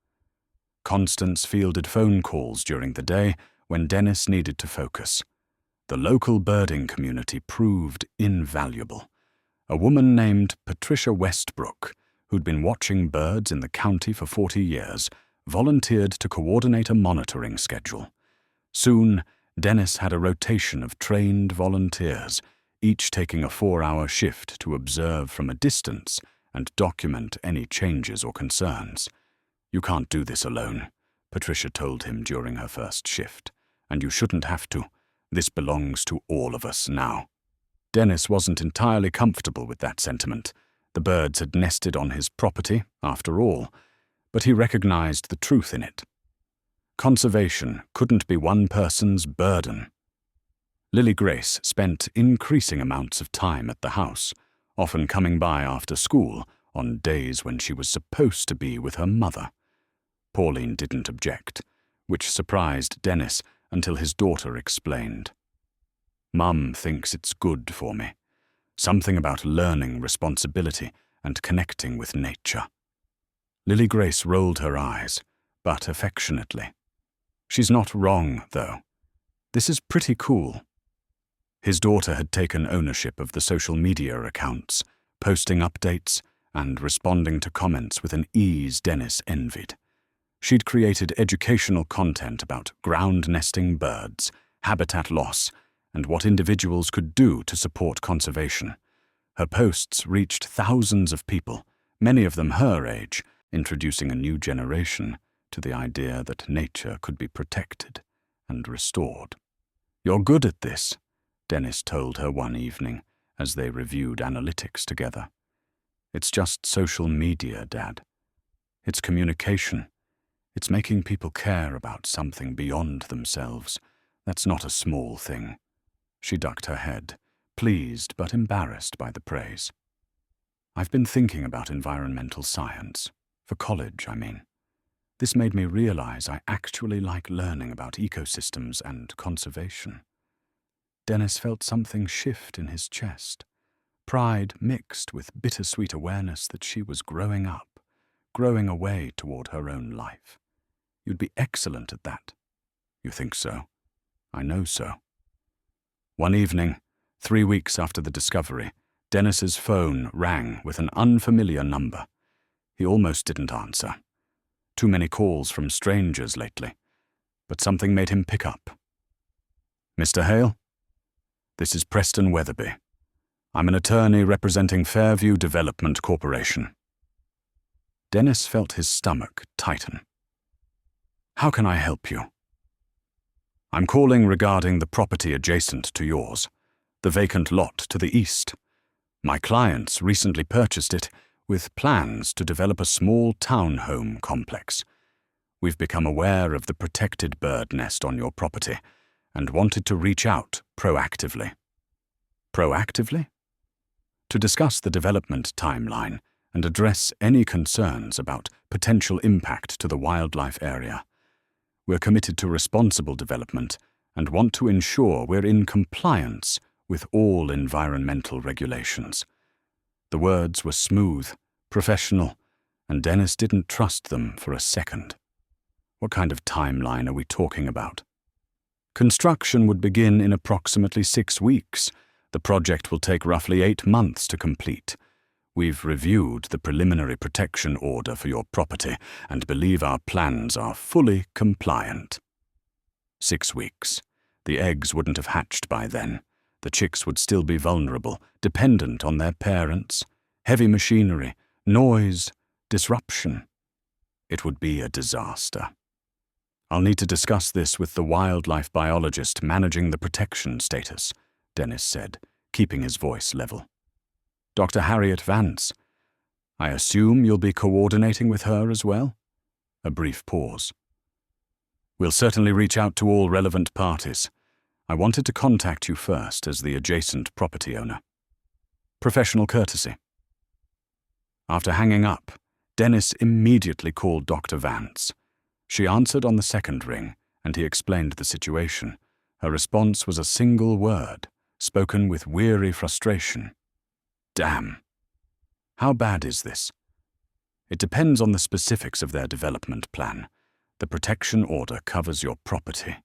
Constance fielded phone calls during the day when Dennis needed to focus. The local birding community proved invaluable. A woman named Patricia Westbrook, who'd been watching birds in the county for 40 years, volunteered to coordinate a monitoring schedule. Soon, Dennis had a rotation of trained volunteers, each taking a 4-hour shift to observe from a distance and document any changes or concerns. "You can't do this alone," Patricia told him during her first shift. "And you shouldn't have to. This belongs to all of us now." Dennis wasn't entirely comfortable with that sentiment. The birds had nested on his property, after all, but he recognized the truth in it. Conservation couldn't be one person's burden. Lily Grace spent increasing amounts of time at the house, often coming by after school on days when she was supposed to be with her mother. Pauline didn't object, which surprised Dennis until his daughter explained. "Mum thinks it's good for me. Something about learning responsibility and connecting with nature." Lily Grace rolled her eyes, but affectionately. "She's not wrong, though. This is pretty cool." His daughter had taken ownership of the social media accounts, posting updates and responding to comments with an ease Dennis envied. She'd created educational content about ground-nesting birds, habitat loss, and what individuals could do to support conservation. Her posts reached thousands of people, many of them her age, introducing a new generation to the idea that nature could be protected and restored. "You're good at this," Dennis told her one evening as they reviewed analytics together. "It's just social media, Dad. It's communication. It's making people care about something beyond themselves. That's not a small thing." She ducked her head, pleased but embarrassed by the praise. "I've been thinking about environmental science. For college, I mean. This made me realize I actually like learning about ecosystems and conservation." Dennis felt something shift in his chest, pride mixed with bittersweet awareness that she was growing up, growing away toward her own life. "You'd be excellent at that." "You think so?" "I know so." One evening, 3 weeks after the discovery, Dennis's phone rang with an unfamiliar number. He almost didn't answer. Too many calls from strangers lately. But something made him pick up. "Mr. Hale? This is Preston Weatherby. I'm an attorney representing Fairview Development Corporation. Dennis felt his stomach tighten. How can I help you? I'm calling regarding the property adjacent to yours, the vacant lot to the east. My clients recently purchased it with plans to develop a small townhome complex. We've become aware of the protected bird nest on your property and wanted to reach out proactively. Proactively? To discuss the development timeline and address any concerns about potential impact to the wildlife area. We're committed to responsible development and want to ensure we're in compliance with all environmental regulations. The words were smooth, professional, and Dennis didn't trust them for a second. What kind of timeline are we talking about? Construction would begin in approximately 6 weeks. The project will take roughly 8 months to complete. We've reviewed the preliminary protection order for your property and believe our plans are fully compliant. 6 weeks. The eggs wouldn't have hatched by then. The chicks would still be vulnerable, dependent on their parents. Heavy machinery, noise, disruption. It would be a disaster. I'll need to discuss this with the wildlife biologist managing the protection status, Dennis said, keeping his voice level. Dr. Harriet Vance. I assume you'll be coordinating with her as well? A brief pause. We'll certainly reach out to all relevant parties. I wanted to contact you first as the adjacent property owner. Professional courtesy. After hanging up, Dennis immediately called Dr. Vance. She answered on the second ring, and he explained the situation. Her response was a single word, spoken with weary frustration. Damn. How bad is this? It depends on the specifics of their development plan. The protection order covers your property,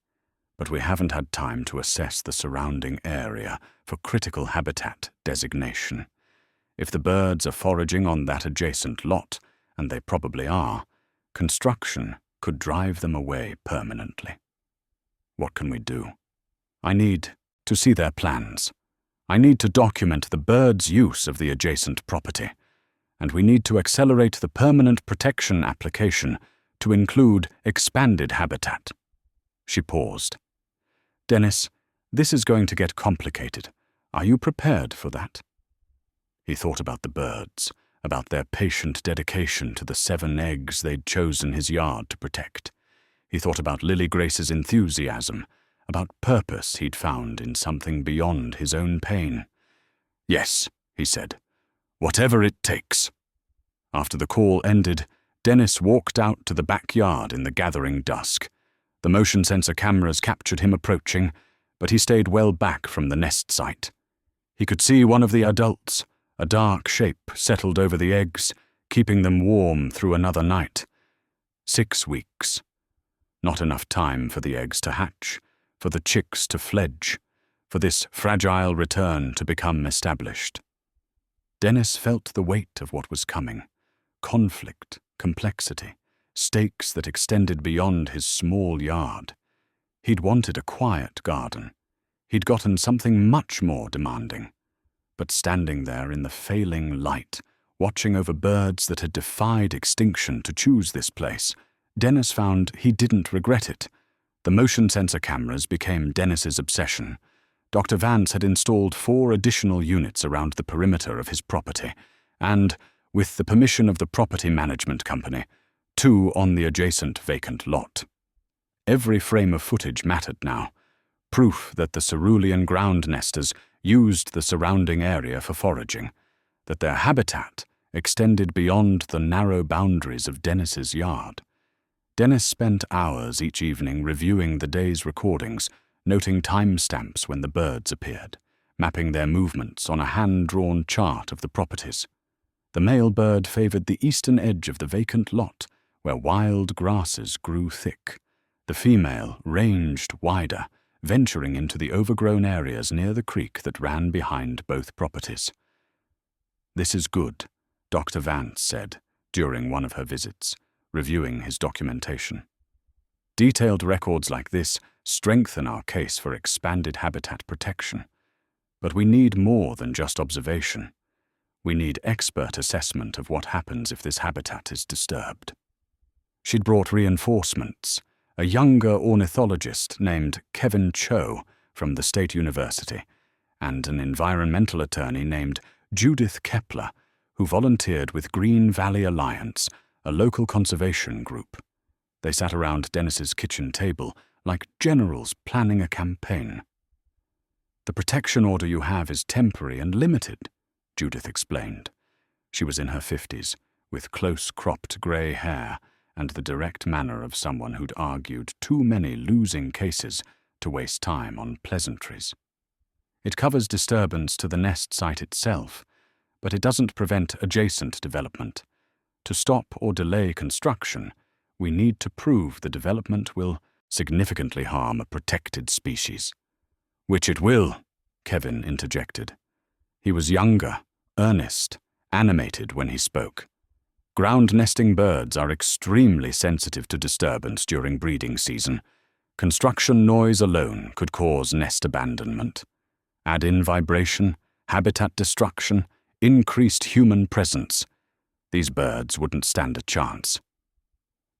but we haven't had time to assess the surrounding area for critical habitat designation. If the birds are foraging on that adjacent lot, and they probably are, construction could drive them away permanently. What can we do? I need to see their plans. I need to document the birds' use of the adjacent property, and we need to accelerate the permanent protection application to include expanded habitat. She paused. Dennis, this is going to get complicated. Are you prepared for that? He thought about the birds, about their patient dedication to the 7 eggs they'd chosen his yard to protect. He thought about Lily Grace's enthusiasm, about purpose he'd found in something beyond his own pain. Yes, he said, whatever it takes. After the call ended, Dennis walked out to the backyard in the gathering dusk. The motion sensor cameras captured him approaching, but he stayed well back from the nest site. He could see one of the adults, a dark shape settled over the eggs, keeping them warm through another night. 6 weeks. Not enough time for the eggs to hatch, for the chicks to fledge, for this fragile return to become established. Dennis felt the weight of what was coming. Conflict, complexity, stakes that extended beyond his small yard. He'd wanted a quiet garden. He'd gotten something much more demanding. But standing there in the failing light, watching over birds that had defied extinction to choose this place, Dennis found he didn't regret it. The motion sensor cameras became Dennis's obsession. Dr. Vance had installed 4 additional units around the perimeter of his property, and, with the permission of the property management company, 2 on the adjacent vacant lot. Every frame of footage mattered now, proof that the cerulean ground nesters used the surrounding area for foraging, that their habitat extended beyond the narrow boundaries of Dennis's yard. Dennis spent hours each evening reviewing the day's recordings, noting timestamps when the birds appeared, mapping their movements on a hand-drawn chart of the properties. The male bird favored the eastern edge of the vacant lot, where wild grasses grew thick. The female ranged wider, venturing into the overgrown areas near the creek that ran behind both properties. This is good, Dr. Vance said during one of her visits, reviewing his documentation. Detailed records like this strengthen our case for expanded habitat protection. But we need more than just observation. We need expert assessment of what happens if this habitat is disturbed. She'd brought reinforcements, a younger ornithologist named Kevin Cho from the State University, and an environmental attorney named Judith Kepler, who volunteered with Green Valley Alliance, a local conservation group. They sat around Dennis's kitchen table like generals planning a campaign. "The protection order you have is temporary and limited," Judith explained. She was in her 50s, with close-cropped grey hair and the direct manner of someone who'd argued too many losing cases to waste time on pleasantries. "It covers disturbance to the nest site itself, but it doesn't prevent adjacent development. To stop or delay construction, we need to prove the development will significantly harm a protected species." "Which it will," Kevin interjected. He was younger, earnest, animated when he spoke. "Ground-nesting birds are extremely sensitive to disturbance during breeding season. Construction noise alone could cause nest abandonment. Add in vibration, habitat destruction, increased human presence. These birds wouldn't stand a chance."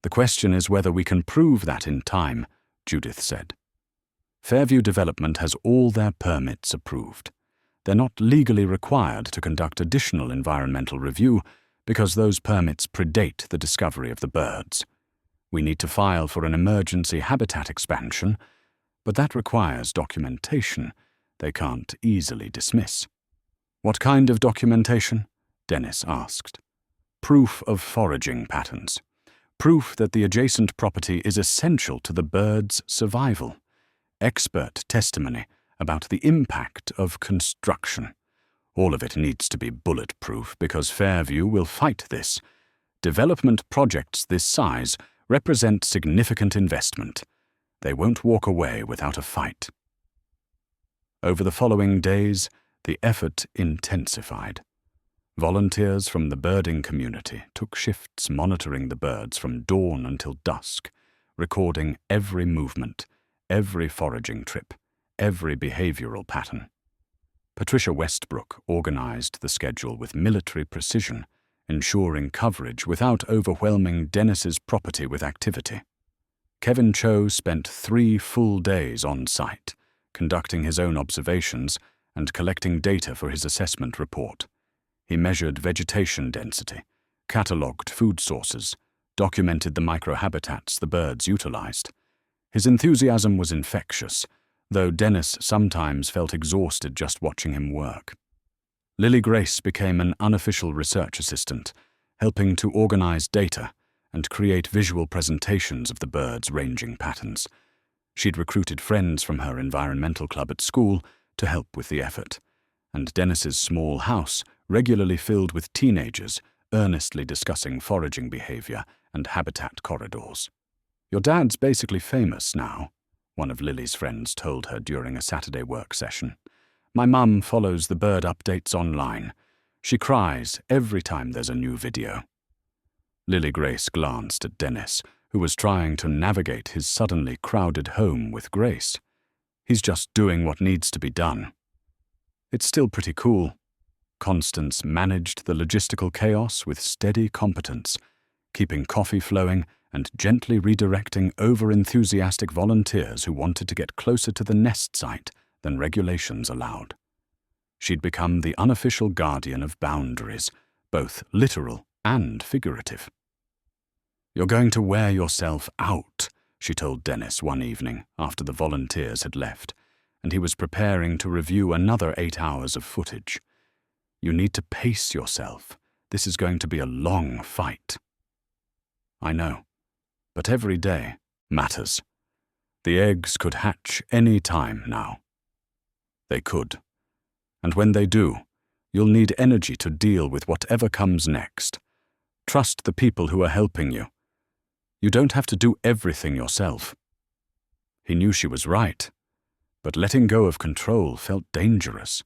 "The question is whether we can prove that in time," Judith said. "Fairview Development has all their permits approved. They're not legally required to conduct additional environmental review because those permits predate the discovery of the birds. We need to file for an emergency habitat expansion, but that requires documentation they can't easily dismiss." "What kind of documentation?" Dennis asked. "Proof of foraging patterns. Proof that the adjacent property is essential to the birds' survival. Expert testimony about the impact of construction. All of it needs to be bulletproof because Fairview will fight this. Development projects this size represent significant investment. They won't walk away without a fight." Over the following days, the effort intensified. Volunteers from the birding community took shifts monitoring the birds from dawn until dusk, recording every movement, every foraging trip, every behavioral pattern. Patricia Westbrook organized the schedule with military precision, ensuring coverage without overwhelming Dennis's property with activity. Kevin Cho spent 3 full days on site, conducting his own observations and collecting data for his assessment report. He measured vegetation density, catalogued food sources, documented the microhabitats the birds utilized. His enthusiasm was infectious, though Dennis sometimes felt exhausted just watching him work. Lily Grace became an unofficial research assistant, helping to organize data and create visual presentations of the birds' ranging patterns. She'd recruited friends from her environmental club at school to help with the effort, and Dennis's small house regularly filled with teenagers earnestly discussing foraging behavior and habitat corridors. "Your dad's basically famous now," one of Lily's friends told her during a Saturday work session. "My mum follows the bird updates online. She cries every time there's a new video." Lily Grace glanced at Dennis, who was trying to navigate his suddenly crowded home with grace. "He's just doing what needs to be done." "It's still pretty cool." Constance managed the logistical chaos with steady competence, keeping coffee flowing and gently redirecting over-enthusiastic volunteers who wanted to get closer to the nest site than regulations allowed. She'd become the unofficial guardian of boundaries, both literal and figurative. "You're going to wear yourself out," she told Dennis one evening after the volunteers had left, and he was preparing to review another 8 hours of footage. "You need to pace yourself. This is going to be a long fight." "I know. But every day matters. The eggs could hatch any time now." "They could. And when they do, you'll need energy to deal with whatever comes next. Trust the people who are helping you. You don't have to do everything yourself." He knew she was right, but letting go of control felt dangerous.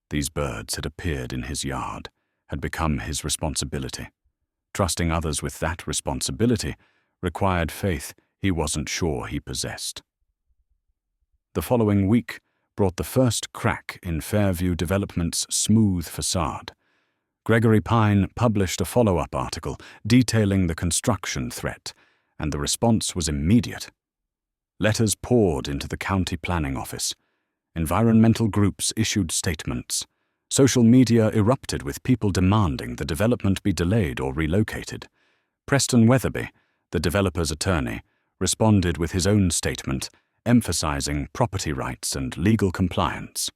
These birds had appeared in his yard, had become his responsibility. Trusting others with that responsibility required faith he wasn't sure he possessed. The following week brought the first crack in Fairview Development's smooth facade. Gregory Pine published a follow-up article detailing the construction threat, and the response was immediate. Letters poured into the county planning office. Environmental groups issued statements. Social media erupted with people demanding the development be delayed or relocated. Preston Weatherby, the developer's attorney, responded with his own statement, emphasizing property rights and legal compliance.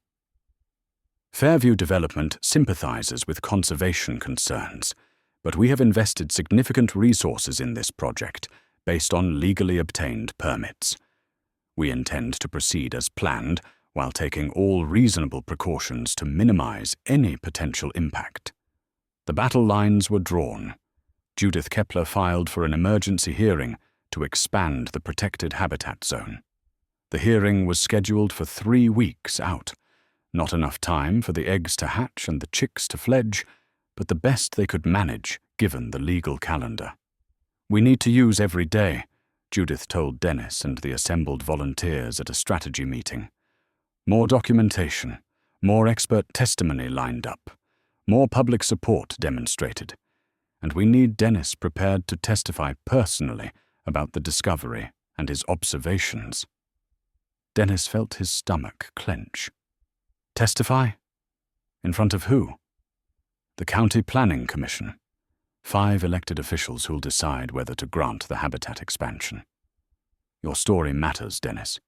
Fairview Development sympathizes with conservation concerns, but we have invested significant resources in this project based on legally obtained permits. We intend to proceed as planned while taking all reasonable precautions to minimize any potential impact. The battle lines were drawn. Judith Kepler filed for an emergency hearing to expand the protected habitat zone. The hearing was scheduled for 3 weeks out. Not enough time for the eggs to hatch and the chicks to fledge, but the best they could manage given the legal calendar. "We need to use every day," Judith told Dennis and the assembled volunteers at a strategy meeting. More documentation, more expert testimony lined up, more public support demonstrated, and we need Dennis prepared to testify personally about the discovery and his observations. Dennis felt his stomach clench. Testify? In front of who? The County Planning Commission. 5 elected officials who'll decide whether to grant the habitat expansion. Your story matters, Dennis.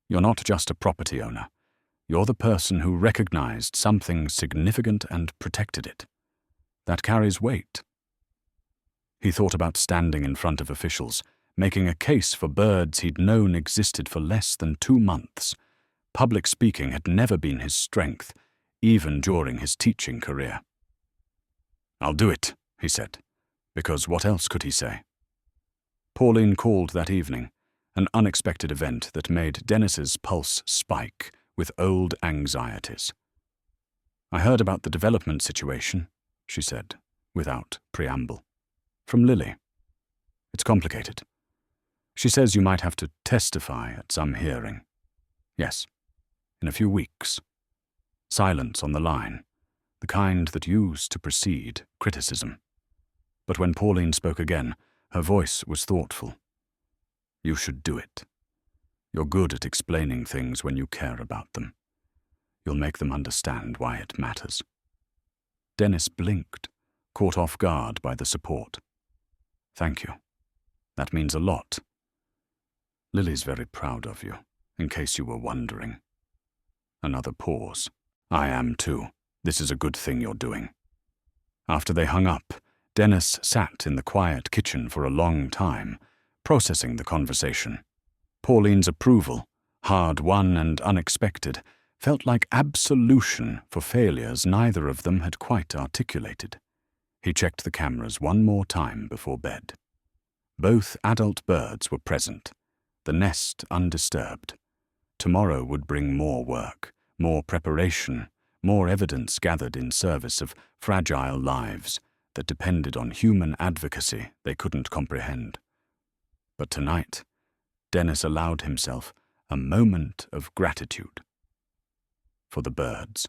You're not just a property owner. You're the person who recognized something significant and protected it. That carries weight. He thought about standing in front of officials, making a case for birds he'd known existed for less than 2 months. Public speaking had never been his strength, even during his teaching career. "I'll do it," he said, because what else could he say? Pauline called that evening, an unexpected event that made Dennis's pulse spike with old anxieties. "I heard about the development situation," she said, without preamble. "From Lily. It's complicated. She says you might have to testify at some hearing. Yes, in a few weeks. Silence on the line, the kind that used to precede criticism. But when Pauline spoke again, her voice was thoughtful. You should do it. You're good at explaining things when you care about them. You'll make them understand why it matters." Dennis blinked, caught off guard by the support. "Thank you. That means a lot. Lily's very proud of you, in case you were wondering." Another pause. "I am too. This is a good thing you're doing." After they hung up, Dennis sat in the quiet kitchen for a long time, processing the conversation. Pauline's approval, hard-won and unexpected, felt like absolution for failures neither of them had quite articulated. He checked the cameras one more time before bed. Both adult birds were present, the nest undisturbed. Tomorrow would bring more work, more preparation, more evidence gathered in service of fragile lives that depended on human advocacy they couldn't comprehend. But tonight, Dennis allowed himself a moment of gratitude. For the birds,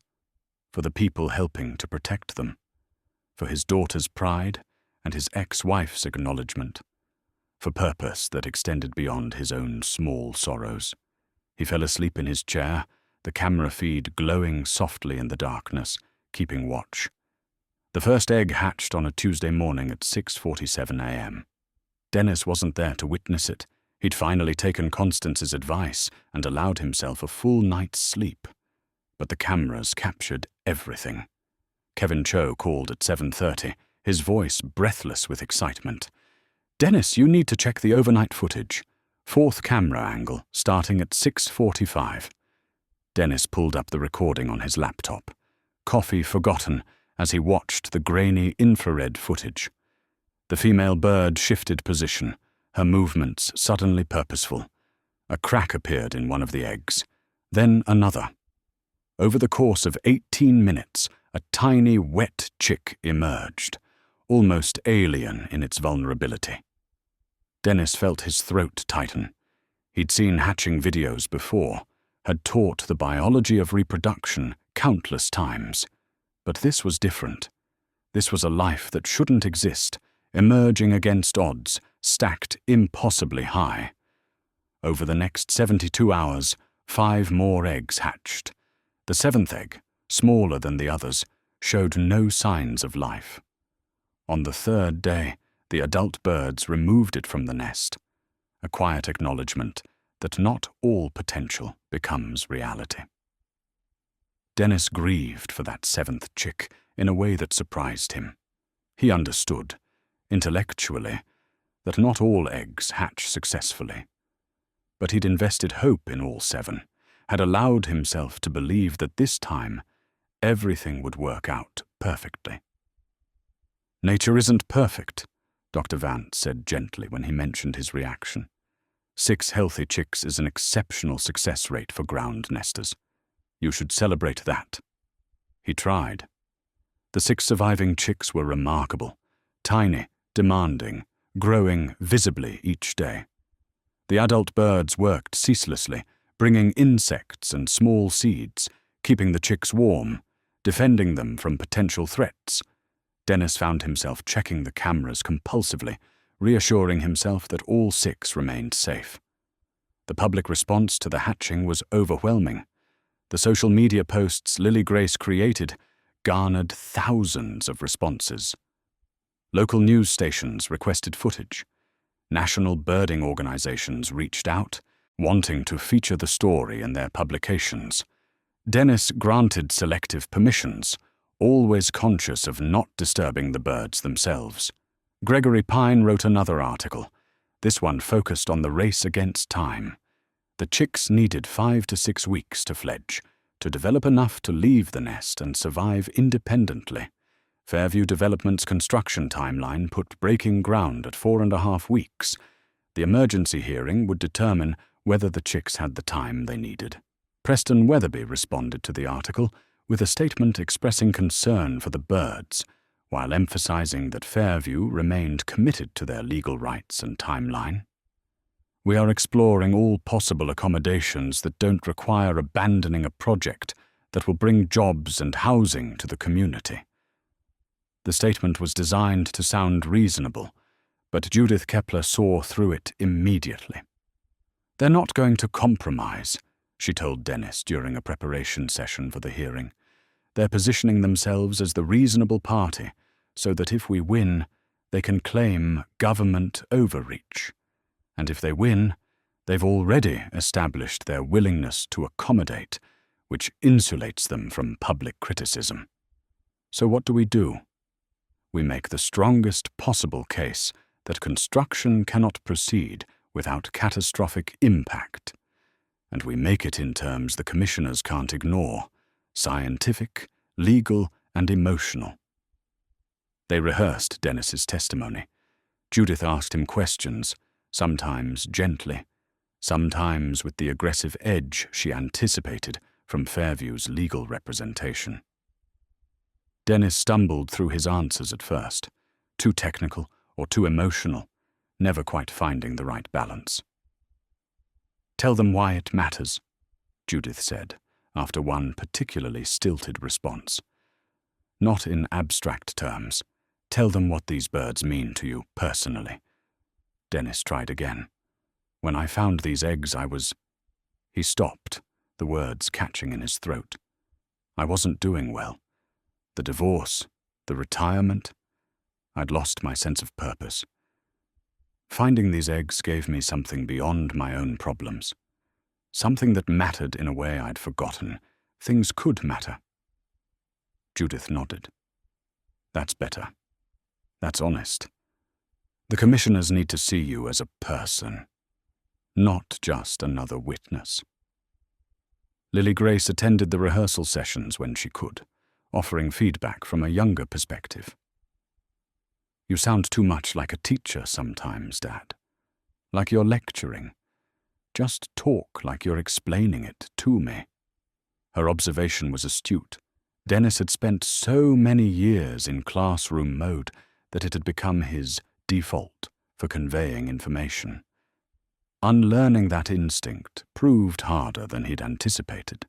for the people helping to protect them, for his daughter's pride and his ex-wife's acknowledgement, for purpose that extended beyond his own small sorrows. He fell asleep in his chair, the camera feed glowing softly in the darkness, keeping watch. The first egg hatched on a Tuesday morning at 6:47 a.m. Dennis wasn't there to witness it. He'd finally taken Constance's advice and allowed himself a full night's sleep. But the cameras captured everything. Kevin Cho called at 7:30, his voice breathless with excitement. "Dennis, you need to check the overnight footage. 4th camera angle, starting at 6:45. Dennis pulled up the recording on his laptop. Coffee forgotten as he watched the grainy infrared footage. The female bird shifted position, her movements suddenly purposeful. A crack appeared in one of the eggs, then another. Over the course of 18 minutes, a tiny wet chick emerged, almost alien in its vulnerability. Dennis felt his throat tighten. He'd seen hatching videos before, had taught the biology of reproduction countless times. But this was different. This was a life that shouldn't exist, emerging against odds, stacked impossibly high. Over the next 72 hours, 5 more eggs hatched. The 7th egg, smaller than the others, showed no signs of life. On the 3rd day, the adult birds removed it from the nest, a quiet acknowledgement that not all potential becomes reality. Dennis grieved for that 7th chick in a way that surprised him. He understood, intellectually, that not all eggs hatch successfully. But he'd invested hope in all 7, had allowed himself to believe that this time everything would work out perfectly. "Nature isn't perfect," Dr. Vance said gently when he mentioned his reaction. 6 healthy chicks is an exceptional success rate for ground nesters. You should celebrate that. He tried. The 6 surviving chicks were remarkable, tiny, demanding, growing visibly each day. The adult birds worked ceaselessly, bringing insects and small seeds, keeping the chicks warm, defending them from potential threats. Dennis found himself checking the cameras compulsively, reassuring himself that all 6 remained safe. The public response to the hatching was overwhelming. The social media posts Lily Grace created garnered thousands of responses. Local news stations requested footage. National birding organizations reached out, wanting to feature the story in their publications. Dennis granted selective permissions, always conscious of not disturbing the birds themselves. Gregory Pine wrote another article. This one focused on the race against time. The chicks needed 5 to 6 weeks to fledge, to develop enough to leave the nest and survive independently. Fairview Development's construction timeline put breaking ground at 4.5 weeks. The emergency hearing would determine whether the chicks had the time they needed. Preston Weatherby responded to the article with a statement expressing concern for the birds, while emphasizing that Fairview remained committed to their legal rights and timeline. "We are exploring all possible accommodations that don't require abandoning a project that will bring jobs and housing to the community." The statement was designed to sound reasonable, but Judith Kepler saw through it immediately. "They're not going to compromise," she told Dennis during a preparation session for the hearing. "They're positioning themselves as the reasonable party, so that if we win, they can claim government overreach. And if they win, they've already established their willingness to accommodate, which insulates them from public criticism. So what do? We make the strongest possible case that construction cannot proceed without catastrophic impact. And we make it in terms the commissioners can't ignore: scientific, legal, and emotional." They rehearsed Dennis's testimony. Judith asked him questions, sometimes gently, sometimes with the aggressive edge she anticipated from Fairview's legal representation. Dennis stumbled through his answers at first, too technical or too emotional, never quite finding the right balance. "Tell them why it matters," Judith said, after one particularly stilted response. "Not in abstract terms. Tell them what these birds mean to you personally." Dennis tried again. "When I found these eggs, I was—" He stopped, the words catching in his throat. "I wasn't doing well. The divorce, the retirement, I'd lost my sense of purpose. Finding these eggs gave me something beyond my own problems. Something that mattered in a way I'd forgotten. Things could matter." Judith nodded. "That's better. That's honest. The commissioners need to see you as a person, not just another witness." Lily Grace attended the rehearsal sessions when she could, offering feedback from a younger perspective. "You sound too much like a teacher sometimes, Dad. Like you're lecturing. Just talk like you're explaining it to me." Her observation was astute. Dennis had spent so many years in classroom mode that it had become his default for conveying information. unlearning that instinct proved harder than he'd anticipated.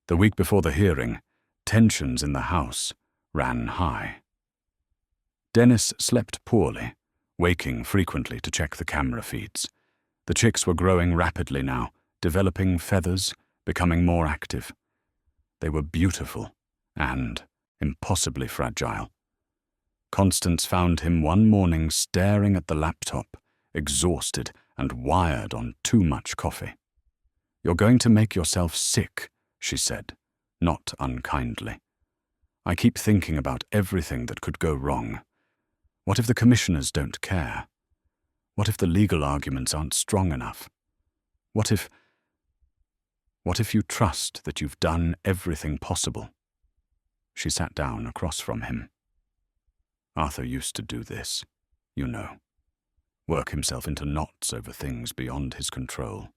The week before the hearing, tensions in the house ran high. Dennis slept poorly, waking frequently to check the camera feeds. The chicks were growing rapidly now, developing feathers, becoming more active. They were beautiful and impossibly fragile. Constance found him one morning staring at the laptop, exhausted and wired on too much coffee. "You're going to make yourself sick," she said, not unkindly. "I keep thinking about everything that could go wrong. What if the commissioners don't care? What if the legal arguments aren't strong enough? What if you trust that you've done everything possible?" She sat down across from him. "Arthur used to do this, you know. Work himself into knots over things beyond his control.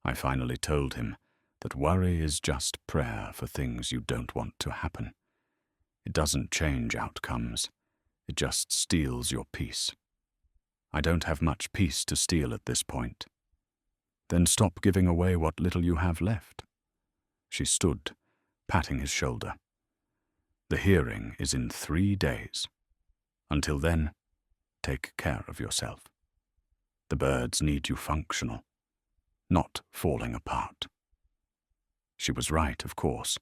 I finally told him that worry is just prayer for things you don't want to happen. It doesn't change outcomes. It just steals your peace. I don't have much peace to steal at this point." "Then stop giving away what little you have left." She stood, patting his shoulder. "The hearing is in 3 days. Until then, take care of yourself. The birds need you functional, not falling apart." She was right, of course.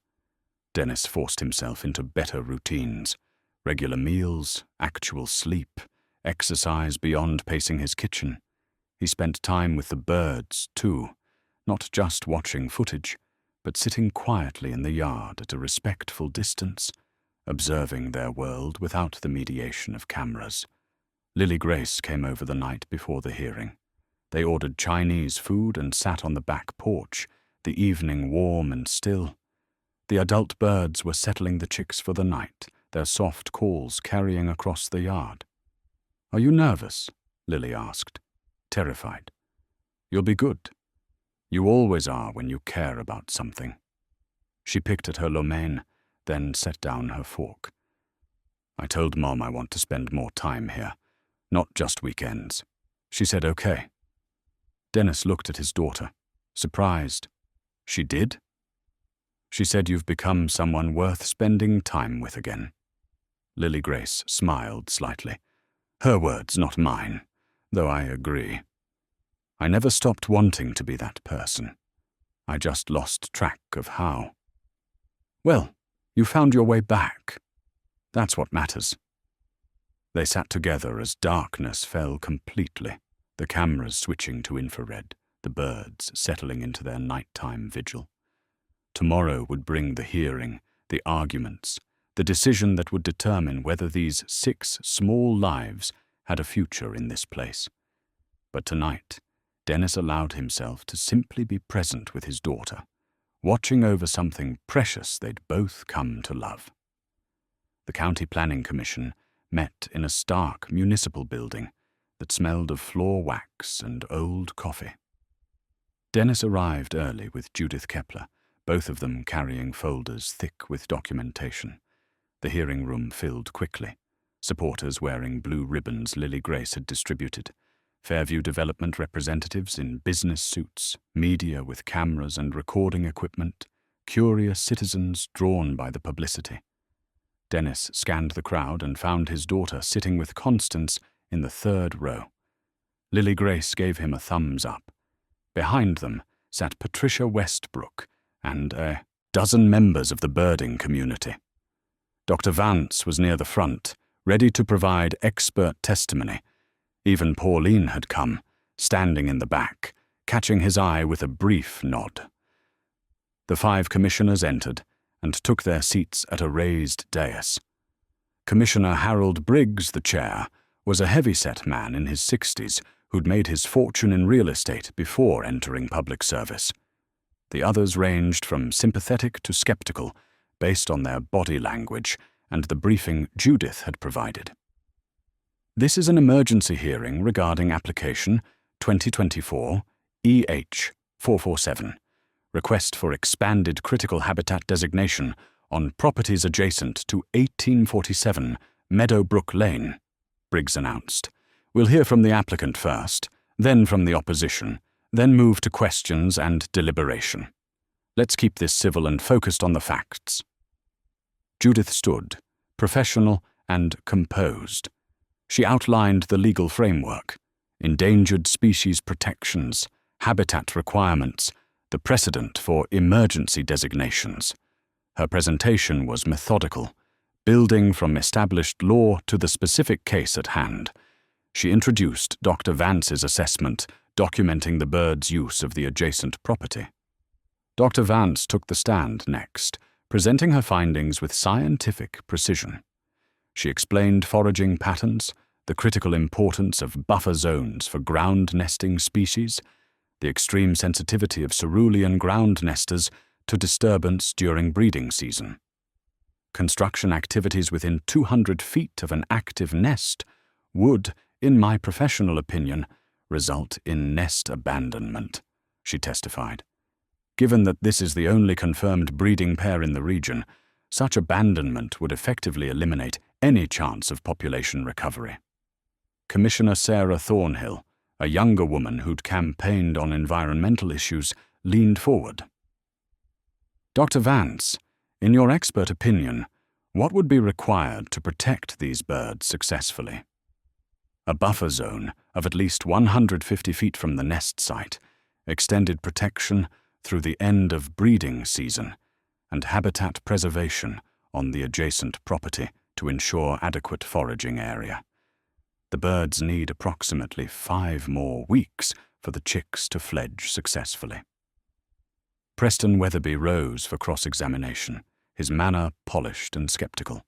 Dennis forced himself into better routines, regular meals, actual sleep, exercise beyond pacing his kitchen. He spent time with the birds, too, not just watching footage, but sitting quietly in the yard at a respectful distance, observing their world without the mediation of cameras. Lily Grace came over the night before the hearing. They ordered Chinese food and sat on the back porch, the evening warm and still. The adult birds were settling the chicks for the night, their soft calls carrying across the yard. "Are you nervous?" Lily asked, terrified. "You'll be good. You always are when you care about something." She picked at her lo mein, then set down her fork. "I told Mom I want to spend more time here, not just weekends." She said okay. Dennis looked at his daughter, surprised. "She did?" "She said you've become someone worth spending time with again." Lily Grace smiled slightly. Her words, not mine, though I agree. I never stopped wanting to be that person. I just lost track of how. "Well, you found your way back. That's what matters." They sat together as darkness fell completely, the cameras switching to infrared, the birds settling into their nighttime vigil. Tomorrow would bring the hearing, the arguments, the decision that would determine whether these 6 small lives had a future in this place. But tonight, Dennis allowed himself to simply be present with his daughter, watching over something precious they'd both come to love. The County Planning Commission met in a stark municipal building that smelled of floor wax and old coffee. Dennis arrived early with Judith Kepler, both of them carrying folders thick with documentation. The hearing room filled quickly, supporters wearing blue ribbons Lily Grace had distributed, Fairview Development representatives in business suits, media with cameras and recording equipment, curious citizens drawn by the publicity. Dennis scanned the crowd and found his daughter sitting with Constance in the 3rd row. Lily Grace gave him a thumbs up. Behind them sat Patricia Westbrook and a dozen members of the birding community. Dr. Vance was near the front, ready to provide expert testimony. Even Pauline had come, standing in the back, catching his eye with a brief nod. The 5 commissioners entered and took their seats at a raised dais. Commissioner Harold Briggs, the chair, was a heavy-set man in his 60s who'd made his fortune in real estate before entering public service. The others ranged from sympathetic to skeptical, based on their body language and the briefing Judith had provided. "This is an emergency hearing regarding application 2024 EH 447, request for expanded critical habitat designation on properties adjacent to 1847 Meadowbrook Lane," Briggs announced. "We'll hear from the applicant first, then from the opposition, then move to questions and deliberation. Let's keep this civil and focused on the facts. Judith stood, professional and composed. She outlined the legal framework, endangered species protections, habitat requirements, the precedent for emergency designations. Her presentation was methodical, building from established law to the specific case at hand. She introduced Dr. Vance's assessment, documenting the bird's use of the adjacent property. Dr. Vance took the stand next, presenting her findings with scientific precision. She explained foraging patterns, the critical importance of buffer zones for ground nesting species, the extreme sensitivity of cerulean ground nesters to disturbance during breeding season. Construction activities within 200 feet of an active nest would, in my professional opinion, result in nest abandonment, she testified. Given that this is the only confirmed breeding pair in the region, such abandonment would effectively eliminate any chance of population recovery. Commissioner Sarah Thornhill, a younger woman who'd campaigned on environmental issues, leaned forward. Dr. Vance, in your expert opinion, what would be required to protect these birds successfully? A buffer zone of at least 150 feet from the nest site, extended protection through the end of breeding season, and habitat preservation on the adjacent property to ensure adequate foraging area. The birds need approximately 5 more weeks for the chicks to fledge successfully. Preston Weatherby rose for cross-examination, his manner polished and skeptical.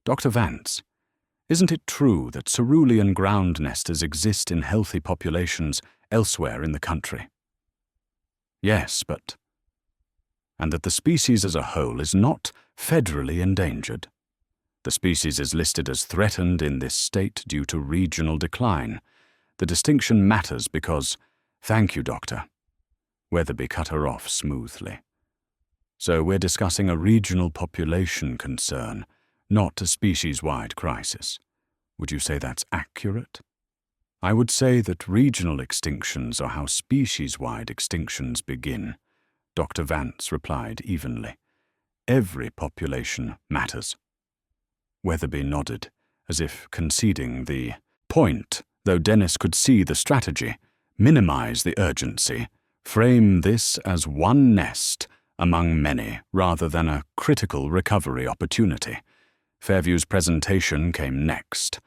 Dr. Vance, isn't it true that cerulean ground nesters exist in healthy populations elsewhere in the country? Yes, but... and that the species as a whole is not federally endangered. The species is listed as threatened in this state due to regional decline. The distinction matters because... Thank you, Doctor. Weatherby cut her off smoothly. So we're discussing a regional population concern, not a species-wide crisis. Would you say that's accurate? I would say that regional extinctions are how species-wide extinctions begin, Dr. Vance replied evenly. Every population matters. Weatherby nodded, as if conceding the point, though Dennis could see the strategy. Minimize the urgency. Frame this as one nest among many rather than a critical recovery opportunity. Fairview's presentation came next.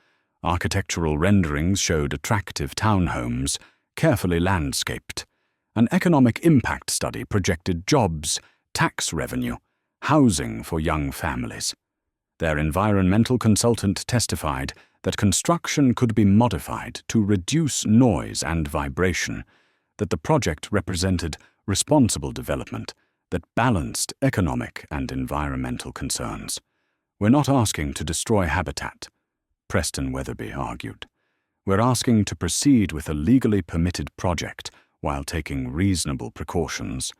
Architectural renderings showed attractive townhomes, carefully landscaped. An economic impact study projected jobs, tax revenue, housing for young families. Their environmental consultant testified that construction could be modified to reduce noise and vibration, that the project represented responsible development that balanced economic and environmental concerns. We're not asking to destroy habitat, Preston Weatherby argued. We're asking to proceed with a legally permitted project while taking reasonable precautions.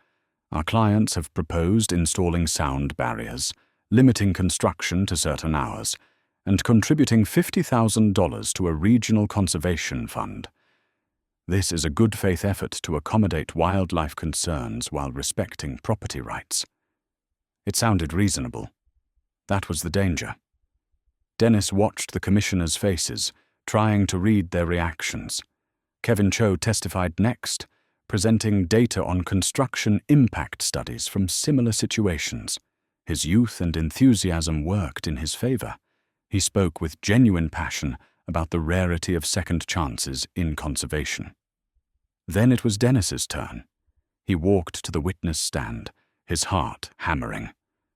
Our clients have proposed installing sound barriers, limiting construction to certain hours, and contributing $50,000 to a regional conservation fund. This is a good faith effort to accommodate wildlife concerns while respecting property rights. It sounded reasonable. That was the danger. Dennis watched the commissioners' faces, trying to read their reactions. Kevin Cho testified next, presenting data on construction impact studies from similar situations. His youth and enthusiasm worked in his favor. He spoke with genuine passion about the rarity of second chances in conservation. Then it was Dennis's turn. He walked to the witness stand, his heart hammering.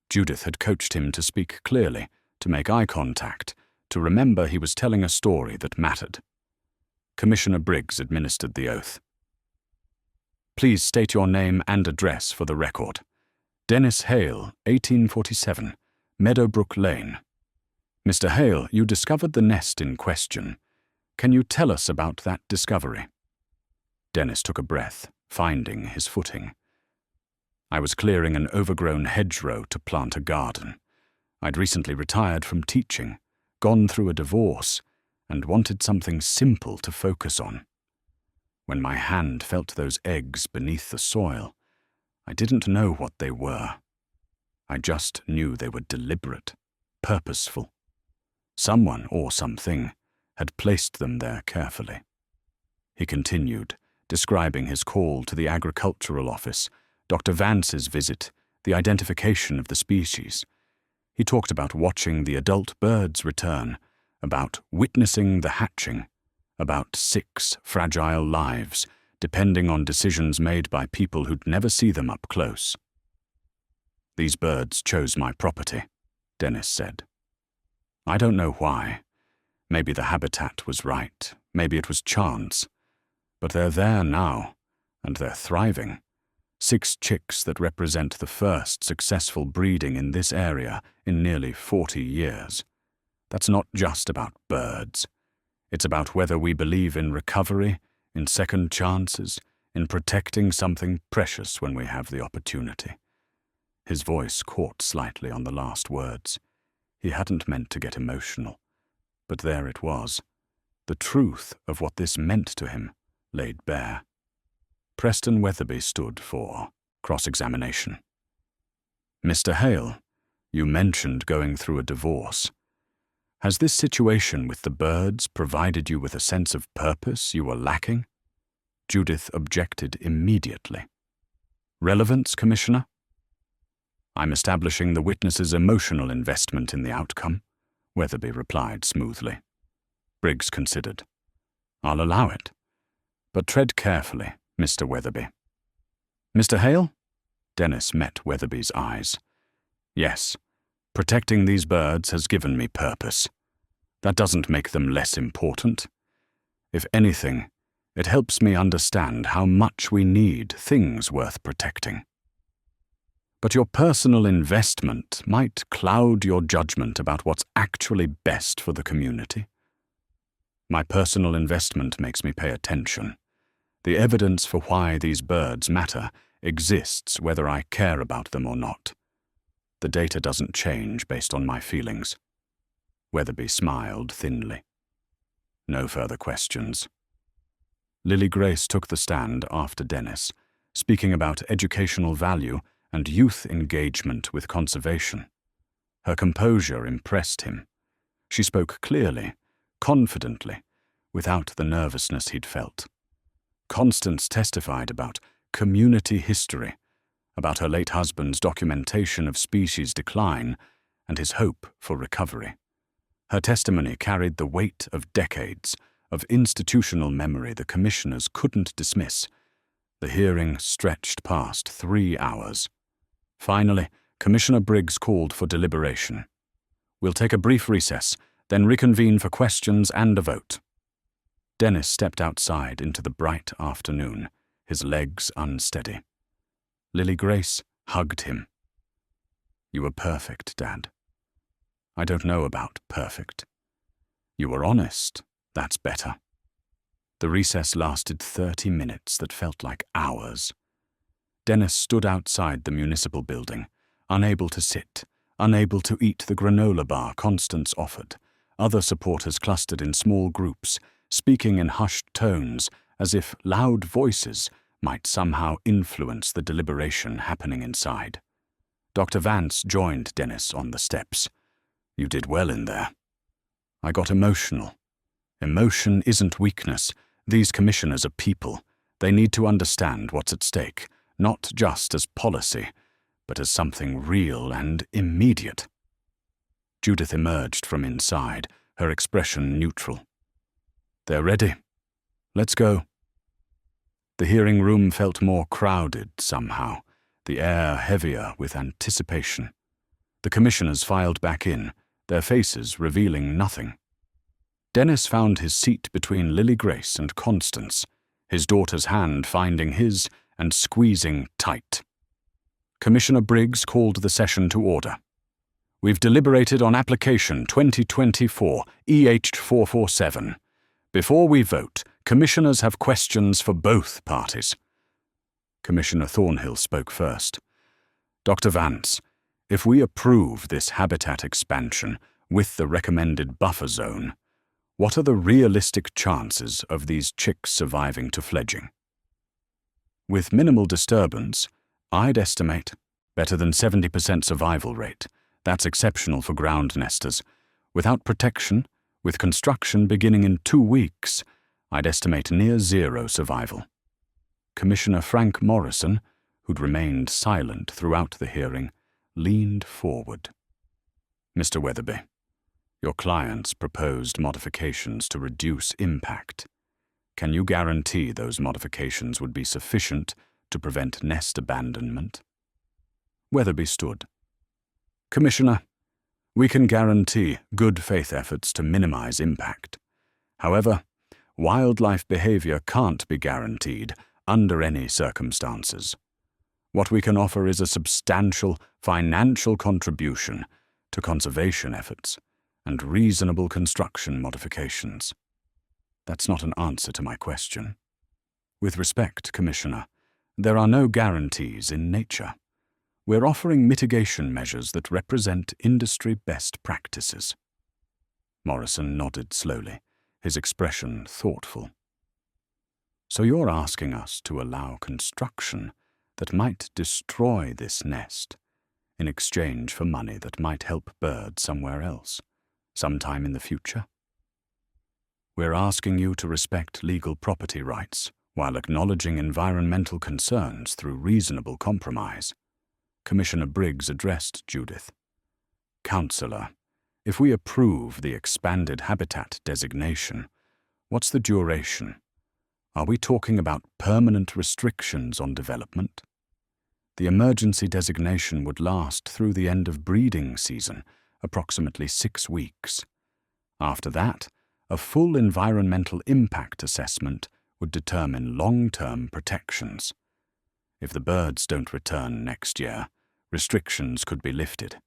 Judith had coached him to speak clearly, to make eye contact, to remember he was telling a story that mattered. Commissioner Briggs administered the oath. Please state your name and address for the record. Dennis Hale, 1847, Meadowbrook Lane. Mr. Hale, you discovered the nest in question. Can you tell us about that discovery? Dennis took a breath, finding his footing. I was clearing an overgrown hedgerow to plant a garden. I'd recently retired from teaching, gone through a divorce, and wanted something simple to focus on. When my hand felt those eggs beneath the soil, I didn't know what they were. I just knew they were deliberate, purposeful. Someone or something had placed them there carefully. He continued, describing his call to the agricultural office, Dr. Vance's visit, the identification of the species. He talked about watching the adult birds return, about witnessing the hatching, about 6 fragile lives, depending on decisions made by people who'd never see them up close. "These birds chose my property," Dennis said. "I don't know why. Maybe the habitat was right, maybe it was chance. But they're there now, and they're thriving. 6 chicks that represent the first successful breeding in this area in nearly 40 years. That's not just about birds. It's about whether we believe in recovery, in second chances, in protecting something precious when we have the opportunity." His voice caught slightly on the last words. He hadn't meant to get emotional, but there it was. The truth of what this meant to him laid bare. Preston Weatherby stood for cross-examination. "Mr. Hale, you mentioned going through a divorce. Has this situation with the birds provided you with a sense of purpose you were lacking?" Judith objected immediately. "Relevance, Commissioner?" "I'm establishing the witness's emotional investment in the outcome," Weatherby replied smoothly. Briggs considered. "I'll allow it. But tread carefully, Mr. Weatherby." "Mr. Hale?" Dennis met Weatherby's eyes. "Yes. Protecting these birds has given me purpose. That doesn't make them less important. If anything, it helps me understand how much we need things worth protecting. But your personal investment might cloud your judgment about what's actually best for the community." "My personal investment makes me pay attention. The evidence for why these birds matter exists whether I care about them or not. The data doesn't change based on my feelings." Weatherby smiled thinly. "No further questions." Lily Grace took the stand after Dennis, speaking about educational value and youth engagement with conservation. Her composure impressed him. She spoke clearly, confidently, without the nervousness he'd felt. Constance testified about community history, about her late husband's documentation of species decline and his hope for recovery. Her testimony carried the weight of decades of institutional memory the commissioners couldn't dismiss. The hearing stretched past 3 hours. Finally, Commissioner Briggs called for deliberation. "We'll take a brief recess, then reconvene for questions and a vote." Dennis stepped outside into the bright afternoon, his legs unsteady. Lily Grace hugged him. "You were perfect, Dad. I don't know about perfect. You were honest. That's better." The recess lasted 30 minutes that felt like hours. Dennis stood outside the municipal building, unable to sit, unable to eat the granola bar Constance offered. Other supporters clustered in small groups, speaking in hushed tones as if loud voices might somehow influence the deliberation happening inside. Dr. Vance joined Dennis on the steps. "You did well in there." "I got emotional. Emotion isn't weakness. These commissioners are people. They need to understand what's at stake, not just as policy, but as something real and immediate." Judith emerged from inside, her expression neutral. "They're ready. Let's go." The hearing room felt more crowded somehow, the air heavier with anticipation. The commissioners filed back in, their faces revealing nothing. Dennis found his seat between Lily Grace and Constance, his daughter's hand finding his and squeezing tight. Commissioner Briggs called the session to order. "We've deliberated on application 2024 EH447. Before we vote, commissioners have questions for both parties." Commissioner Thornhill spoke first. "Dr. Vance, if we approve this habitat expansion with the recommended buffer zone, What are the realistic chances of these chicks surviving to fledging? With minimal disturbance, I'd estimate better than 70% survival rate. That's exceptional for ground nesters. Without protection, with construction beginning in 2 weeks, I'd estimate near zero survival. Commissioner Frank Morrison, who'd remained silent throughout the hearing, leaned forward. Mr. Weatherby, your client's proposed modifications to reduce impact. Can you guarantee those modifications would be sufficient to prevent nest abandonment? Weatherby stood. Commissioner, we can guarantee good faith efforts to minimize impact. However, wildlife behavior can't be guaranteed under any circumstances. What we can offer is a substantial financial contribution to conservation efforts and reasonable construction modifications. That's not an answer to my question. With respect, Commissioner, there are no guarantees in nature. We're offering mitigation measures that represent industry best practices. Morrison nodded slowly, his expression thoughtful. So you're asking us to allow construction that might destroy this nest in exchange for money that might help birds somewhere else, sometime in the future? We're asking you to respect legal property rights while acknowledging environmental concerns through reasonable compromise. Commissioner Briggs addressed Judith. Counselor, if we approve the expanded habitat designation, what's the duration? Are we talking about permanent restrictions on development? The emergency designation would last through the end of breeding season, approximately 6 weeks. After that, a full environmental impact assessment would determine long-term protections. If the birds don't return next year, restrictions could be lifted.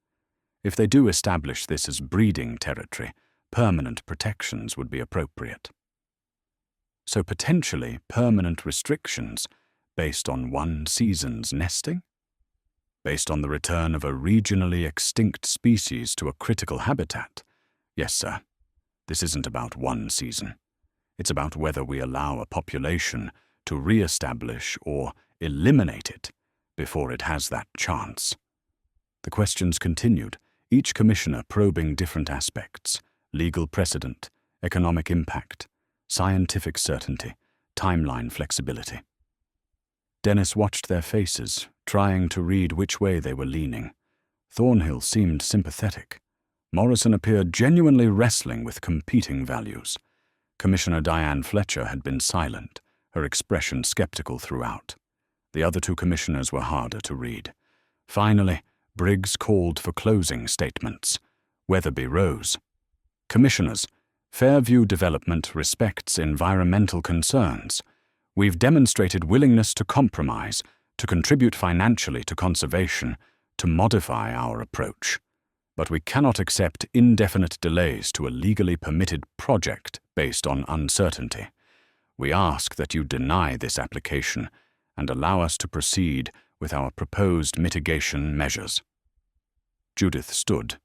If they do establish this as breeding territory, permanent protections would be appropriate. So potentially permanent restrictions based on one season's nesting? Based on the return of a regionally extinct species to a critical habitat? Yes, sir. This isn't about one season. It's about whether we allow a population to re-establish or eliminate it before it has that chance. The questions continued, each commissioner probing different aspects: legal precedent, economic impact, scientific certainty, timeline flexibility. Dennis watched their faces, trying to read which way they were leaning. Thornhill seemed sympathetic. Morrison appeared genuinely wrestling with competing values. Commissioner Diane Fletcher had been silent, her expression skeptical throughout. The other 2 commissioners were harder to read. Finally, Briggs called for closing statements. Weatherby rose. Commissioners, Fairview Development respects environmental concerns. We've demonstrated willingness to compromise, to contribute financially to conservation, to modify our approach. But we cannot accept indefinite delays to a legally permitted project based on uncertainty. We ask that you deny this application and allow us to proceed with our proposed mitigation measures. Judith stood.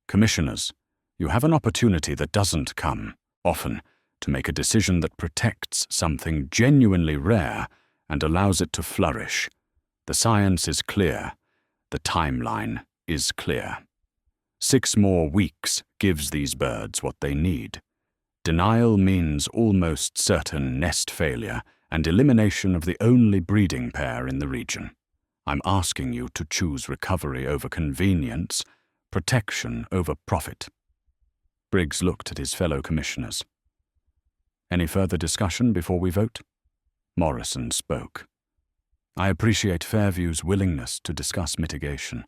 Commissioners, you have an opportunity that doesn't come often to make a decision that protects something genuinely rare and allows it to flourish. The science is clear. The timeline is clear. 6 more weeks gives these birds what they need. Denial means almost certain nest failure and elimination of the only breeding pair in the region. I'm asking you to choose recovery over convenience, protection over profit. Briggs looked at his fellow commissioners. Any further discussion before we vote? Morrison spoke. I appreciate Fairview's willingness to discuss mitigation,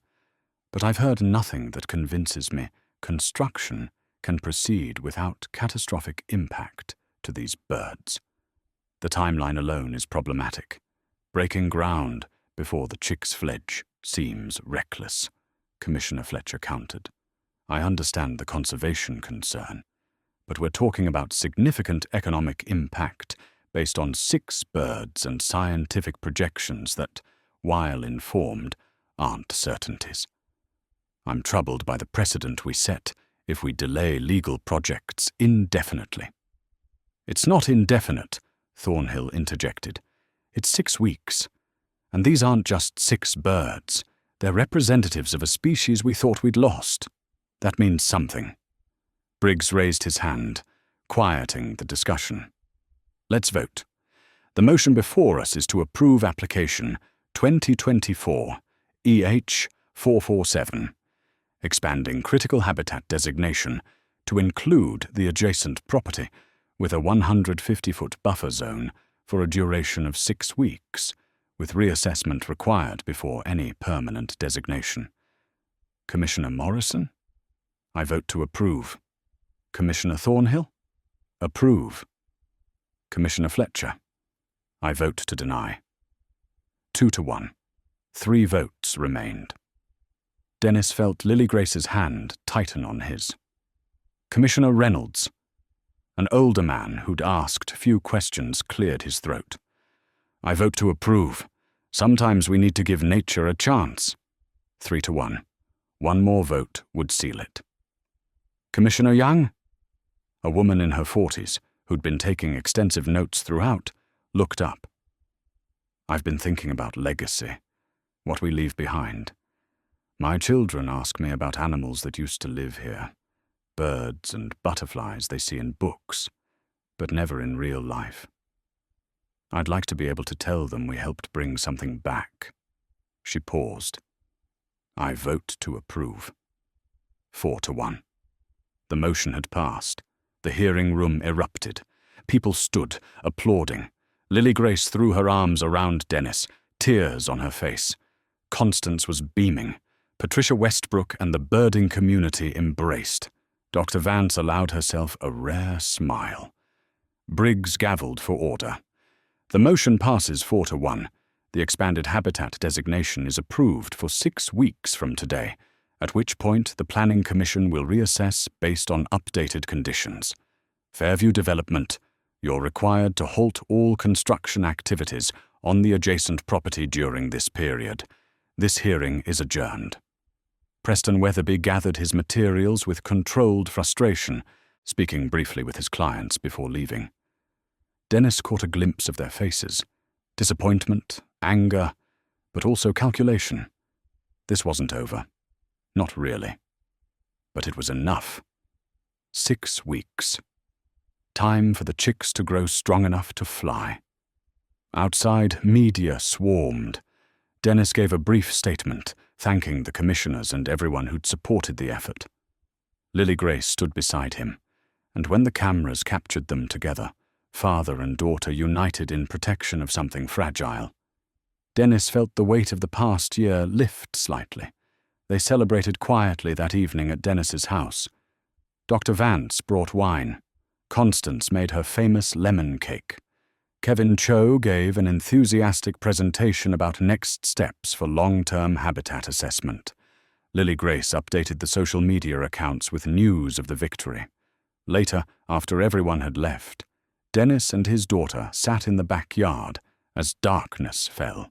but I've heard nothing that convinces me construction can proceed without catastrophic impact to these birds. The timeline alone is problematic. Breaking ground before the chicks fledge seems reckless, Commissioner Fletcher countered. I understand the conservation concern, but we're talking about significant economic impact based on 6 birds and scientific projections that, while informed, aren't certainties. I'm troubled by the precedent we set if we delay legal projects indefinitely. It's not indefinite, Thornhill interjected. It's 6 weeks. And these aren't just 6 birds. They're representatives of a species we thought we'd lost. That means something. Briggs raised his hand, quieting the discussion. Let's vote. The motion before us is to approve application 2024 EH 447, expanding critical habitat designation to include the adjacent property with a 150-foot buffer zone for a duration of 6 weeks, with reassessment required before any permanent designation. Commissioner Morrison? I vote to approve. Commissioner Thornhill? Approve. Commissioner Fletcher? I vote to deny. 2 to 1. 3 votes remained. Dennis felt Lily Grace's hand tighten on his. Commissioner Reynolds? An older man who'd asked few questions cleared his throat. I vote to approve. Sometimes we need to give nature a chance. 3 to 1. 1 more vote would seal it. Commissioner Young? A woman in her 40s, who'd been taking extensive notes throughout, looked up. I've been thinking about legacy, what we leave behind. My children ask me about animals that used to live here, birds and butterflies they see in books, but never in real life. I'd like to be able to tell them we helped bring something back. She paused. I vote to approve. 4 to 1. The motion had passed. The hearing room erupted. People stood, applauding. Lily Grace threw her arms around Dennis, tears on her face. Constance was beaming. Patricia Westbrook and the birding community embraced. Dr. Vance allowed herself a rare smile. Briggs gavelled for order. The motion passes 4 to 1. The expanded habitat designation is approved for 6 weeks from today, at which point the Planning Commission will reassess based on updated conditions. Fairview Development, you're required to halt all construction activities on the adjacent property during this period. This hearing is adjourned. Preston Weatherby gathered his materials with controlled frustration, speaking briefly with his clients before leaving. Dennis caught a glimpse of their faces. Disappointment, anger, but also calculation. This wasn't over. Not really. But it was enough. 6 weeks. Time for the chicks to grow strong enough to fly. Outside, media swarmed. Dennis gave a brief statement, thanking the commissioners and everyone who'd supported the effort. Lily Grace stood beside him, and when the cameras captured them together, father and daughter united in protection of something fragile. Dennis felt the weight of the past year lift slightly. They celebrated quietly that evening at Dennis's house. Dr. Vance brought wine. Constance made her famous lemon cake. Kevin Cho gave an enthusiastic presentation about next steps for long-term habitat assessment. Lily Grace updated the social media accounts with news of the victory. Later, after everyone had left, Dennis and his daughter sat in the backyard as darkness fell.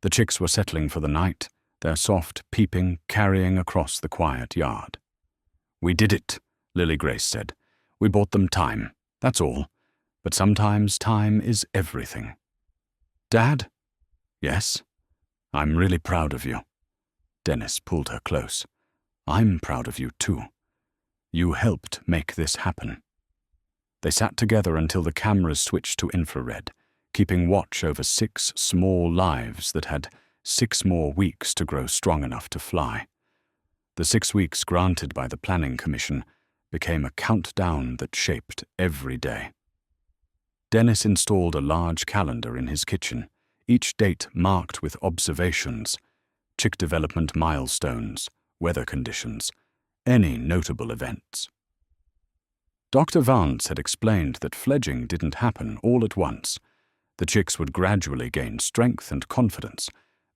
The chicks were settling for the night, their soft peeping carrying across the quiet yard. We did it, Lily Grace said. We bought them time, that's all. But sometimes time is everything. Dad? Yes? I'm really proud of you. Dennis pulled her close. I'm proud of you too. You helped make this happen. They sat together until the cameras switched to infrared, keeping watch over 6 small lives that had 6 more weeks to grow strong enough to fly. The 6 weeks granted by the Planning Commission became a countdown that shaped every day. Dennis installed a large calendar in his kitchen, each date marked with observations, chick development milestones, weather conditions, any notable events. Dr. Vance had explained that fledging didn't happen all at once. The chicks would gradually gain strength and confidence,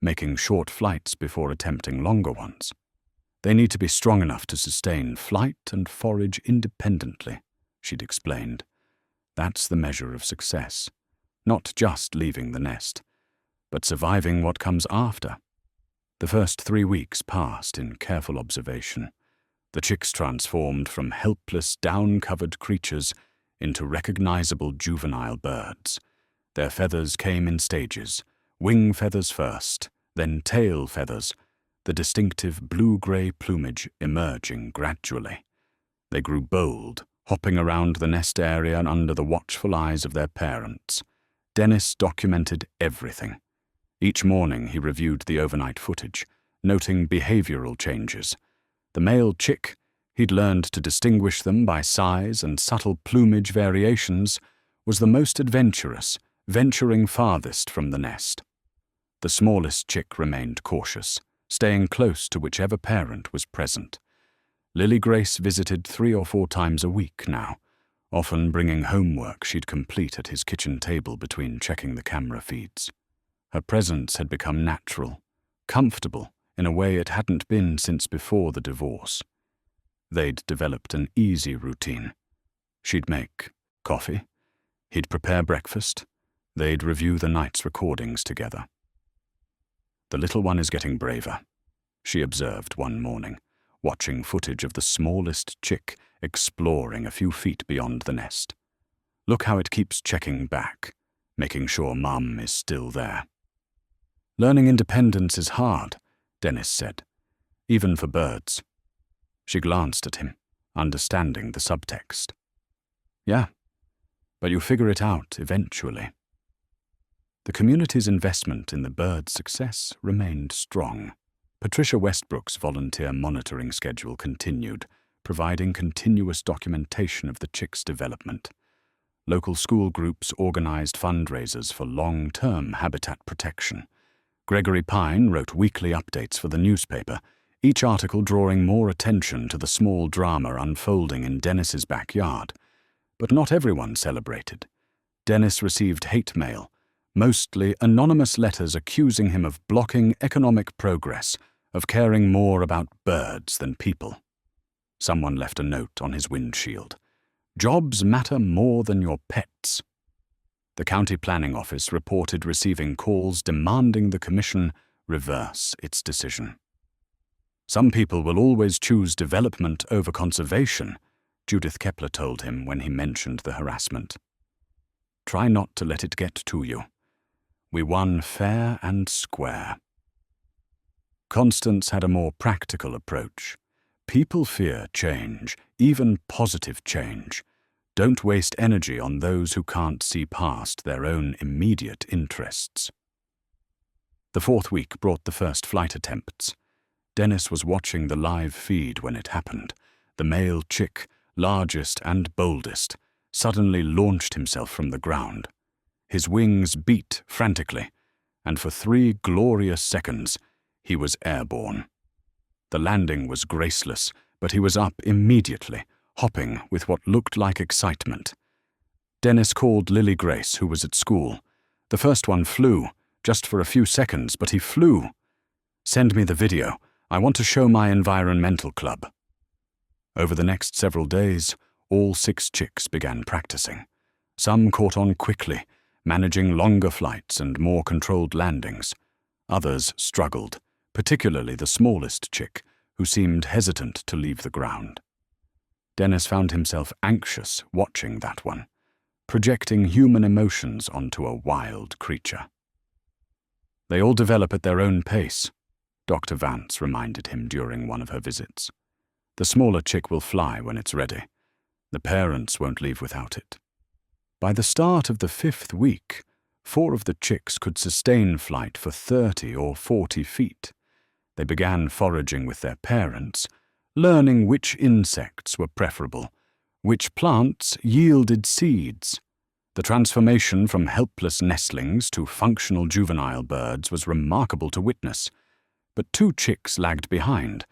making short flights before attempting longer ones. They need to be strong enough to sustain flight and forage independently, she'd explained. That's the measure of success. Not just leaving the nest, but surviving what comes after. The first 3 weeks passed in careful observation. The chicks transformed from helpless, down-covered creatures into recognizable juvenile birds. Their feathers came in stages, wing feathers first, then tail feathers, the distinctive blue-gray plumage emerging gradually. They grew bold, hopping around the nest area and under the watchful eyes of their parents. Dennis documented everything. Each morning he reviewed the overnight footage, noting behavioral changes. The male chick, he'd learned to distinguish them by size and subtle plumage variations, was the most adventurous, venturing farthest from the nest. The smallest chick remained cautious, staying close to whichever parent was present. Lily Grace visited 3 or 4 times a week now, often bringing homework she'd complete at his kitchen table between checking the camera feeds. Her presence had become natural, comfortable in a way it hadn't been since before the divorce. They'd developed an easy routine. She'd make coffee, he'd prepare breakfast, they'd review the night's recordings together. "The little one is getting braver," she observed one morning, watching footage of the smallest chick exploring a few feet beyond the nest. "Look how it keeps checking back, making sure Mum is still there." "Learning independence is hard," Dennis said, "even for birds." She glanced at him, understanding the subtext. "Yeah, but you figure it out eventually." The community's investment in the bird's success remained strong. Patricia Westbrook's volunteer monitoring schedule continued, providing continuous documentation of the chick's development. Local school groups organized fundraisers for long-term habitat protection. Gregory Pine wrote weekly updates for the newspaper, each article drawing more attention to the small drama unfolding in Dennis's backyard. But not everyone celebrated. Dennis received hate mail, mostly anonymous letters accusing him of blocking economic progress, of caring more about birds than people. Someone left a note on his windshield. "Jobs matter more than your pets." The county planning office reported receiving calls demanding the commission reverse its decision. "Some people will always choose development over conservation," Judith Kepler told him when he mentioned the harassment. "Try not to let it get to you. We won fair and square." Constance had a more practical approach. People fear change, even positive change. Don't waste energy on those who can't see past their own immediate interests. The 4th week brought the first flight attempts. Dennis was watching the live feed when it happened. The male chick, largest and boldest, suddenly launched himself from the ground. His wings beat frantically, and for 3 glorious seconds, he was airborne. The landing was graceless, but he was up immediately, hopping with what looked like excitement. Dennis called Lily Grace, who was at school. "The first one flew, just for a few seconds, but he flew. Send me the video. I want to show my environmental club." Over the next several days, all 6 chicks began practicing. Some caught on quickly, managing longer flights and more controlled landings. Others struggled, particularly the smallest chick, who seemed hesitant to leave the ground. Dennis found himself anxious watching that one, projecting human emotions onto a wild creature. "They all develop at their own pace," Dr. Vance reminded him during one of her visits. "The smaller chick will fly when it's ready. The parents won't leave without it." By the start of the 5th week, 4 of the chicks could sustain flight for 30 or 40 feet. They began foraging with their parents, learning which insects were preferable, which plants yielded seeds. The transformation from helpless nestlings to functional juvenile birds was remarkable to witness. But 2 chicks lagged behind,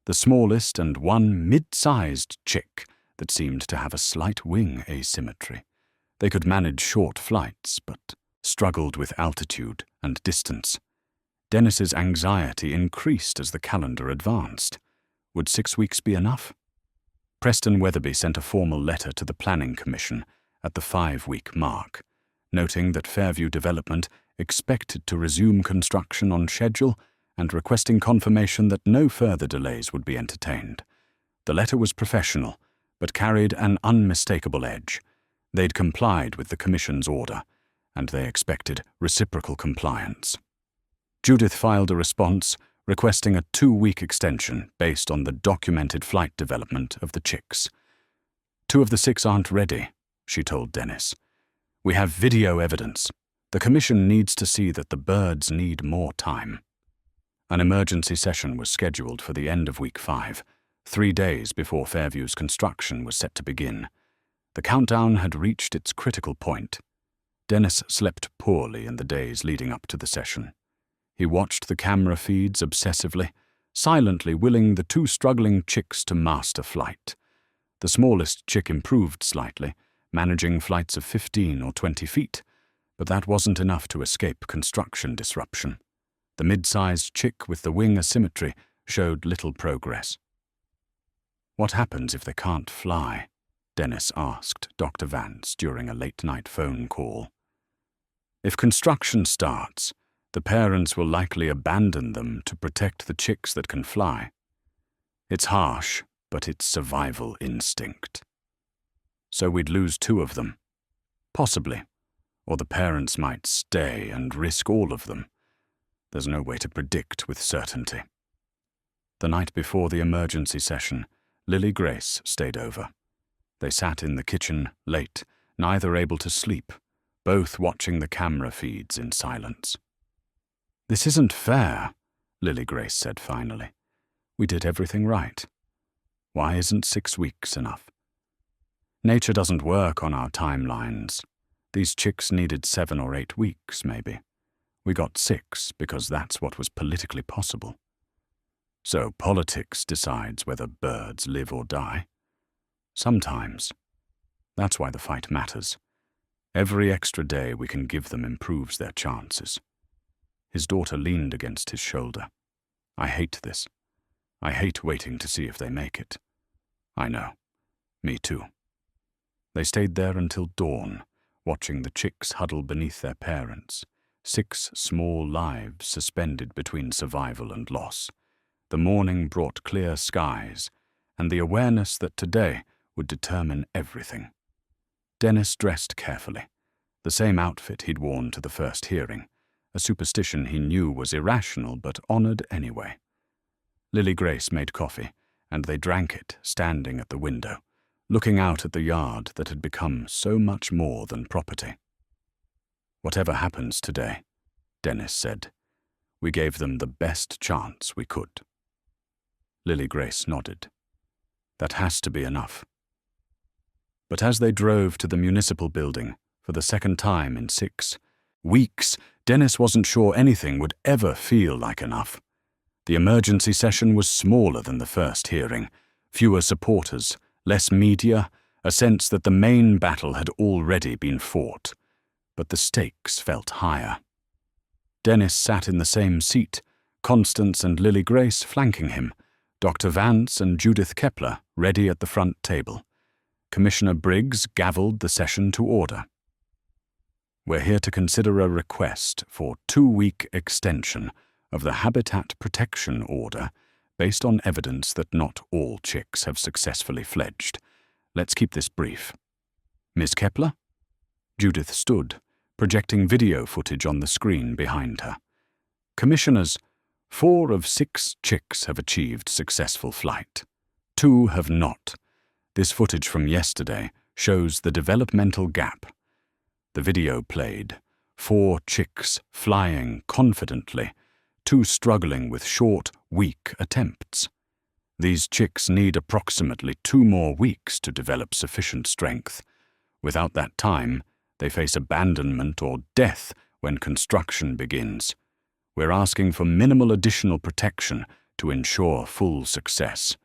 the smallest and one mid-sized chick that seemed to have a slight wing asymmetry. They could manage short flights, but struggled with altitude and distance. Dennis's anxiety increased as the calendar advanced. Would 6 weeks be enough? Preston Weatherby sent a formal letter to the Planning Commission at the 5-week mark, noting that Fairview Development expected to resume construction on schedule and requesting confirmation that no further delays would be entertained. The letter was professional, but carried an unmistakable edge. They'd complied with the Commission's order, and they expected reciprocal compliance. Judith filed a response requesting a 2-week extension based on the documented flight development of the chicks. 2 of the 6 aren't ready, she told Dennis. We have video evidence. The Commission needs to see that the birds need more time. An emergency session was scheduled for the end of week 5, 3 days before Fairview's construction was set to begin. The countdown had reached its critical point. Dennis slept poorly in the days leading up to the session. He watched the camera feeds obsessively, silently willing the 2 struggling chicks to master flight. The smallest chick improved slightly, managing flights of 15 or 20 feet, but that wasn't enough to escape construction disruption. The mid-sized chick with the wing asymmetry showed little progress. What happens if they can't fly? Dennis asked Dr. Vance during a late-night phone call. If construction starts, the parents will likely abandon them to protect the chicks that can fly. It's harsh, but it's survival instinct. So we'd lose 2 of them. Possibly. Or the parents might stay and risk all of them. There's no way to predict with certainty. The night before the emergency session, Lily Grace stayed over. They sat in the kitchen late, neither able to sleep, both watching the camera feeds in silence. This isn't fair, Lily Grace said finally. We did everything right. Why isn't 6 weeks enough? Nature doesn't work on our timelines. These chicks needed 7 or 8 weeks, maybe. We got 6 because that's what was politically possible. So politics decides whether birds live or die. Sometimes. That's why the fight matters. Every extra day we can give them improves their chances. His daughter leaned against his shoulder. I hate this. I hate waiting to see if they make it. I know. Me too. They stayed there until dawn, watching the chicks huddle beneath their parents, 6 small lives suspended between survival and loss. The morning brought clear skies, and the awareness that today would determine everything. Dennis dressed carefully, the same outfit he'd worn to the first hearing, a superstition he knew was irrational but honored anyway. Lily Grace made coffee, and they drank it standing at the window, looking out at the yard that had become so much more than property. Whatever happens today, Dennis said, we gave them the best chance we could. Lily Grace nodded. That has to be enough. But as they drove to the municipal building, for the second time in 6 weeks, Dennis wasn't sure anything would ever feel like enough. The emergency session was smaller than the first hearing, fewer supporters, less media, a sense that the main battle had already been fought. But the stakes felt higher. Dennis sat in the same seat, Constance and Lily Grace flanking him, Dr. Vance and Judith Kepler ready at the front table. Commissioner Briggs gavelled the session to order. We're here to consider a request for 2-week extension of the Habitat Protection Order based on evidence that not all chicks have successfully fledged. Let's keep this brief. Ms. Kepler? Judith stood, projecting video footage on the screen behind her. Commissioners, 4 of 6 chicks have achieved successful flight. 2 have not. This footage from yesterday shows the developmental gap. The video played 4 chicks flying confidently, 2 struggling with short, weak attempts. These chicks need approximately 2 more weeks to develop sufficient strength. Without that time, they face abandonment or death when construction begins. We're asking for minimal additional protection to ensure full success.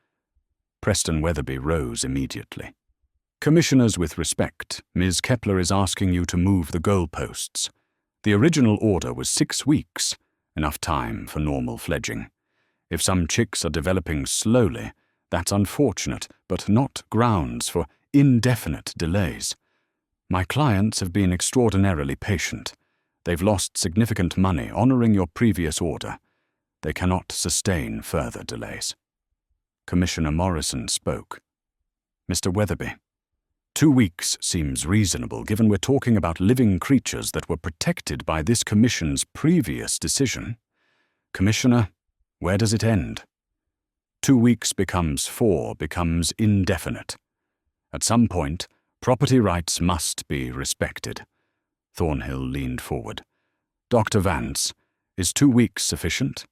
Preston Weatherby rose immediately. Commissioners, with respect, Ms. Kepler is asking you to move the goalposts. The original order was 6 weeks, enough time for normal fledging. If some chicks are developing slowly, that's unfortunate, but not grounds for indefinite delays. My clients have been extraordinarily patient. They've lost significant money honoring your previous order. They cannot sustain further delays. Commissioner Morrison spoke. "Mr. Weatherby, 2 weeks seems reasonable given we're talking about living creatures that were protected by this commission's previous decision. Commissioner, where does it end? 2 weeks becomes 4, becomes indefinite. At some point, property rights must be respected." Thornhill leaned forward. "Dr. Vance, is 2 weeks sufficient?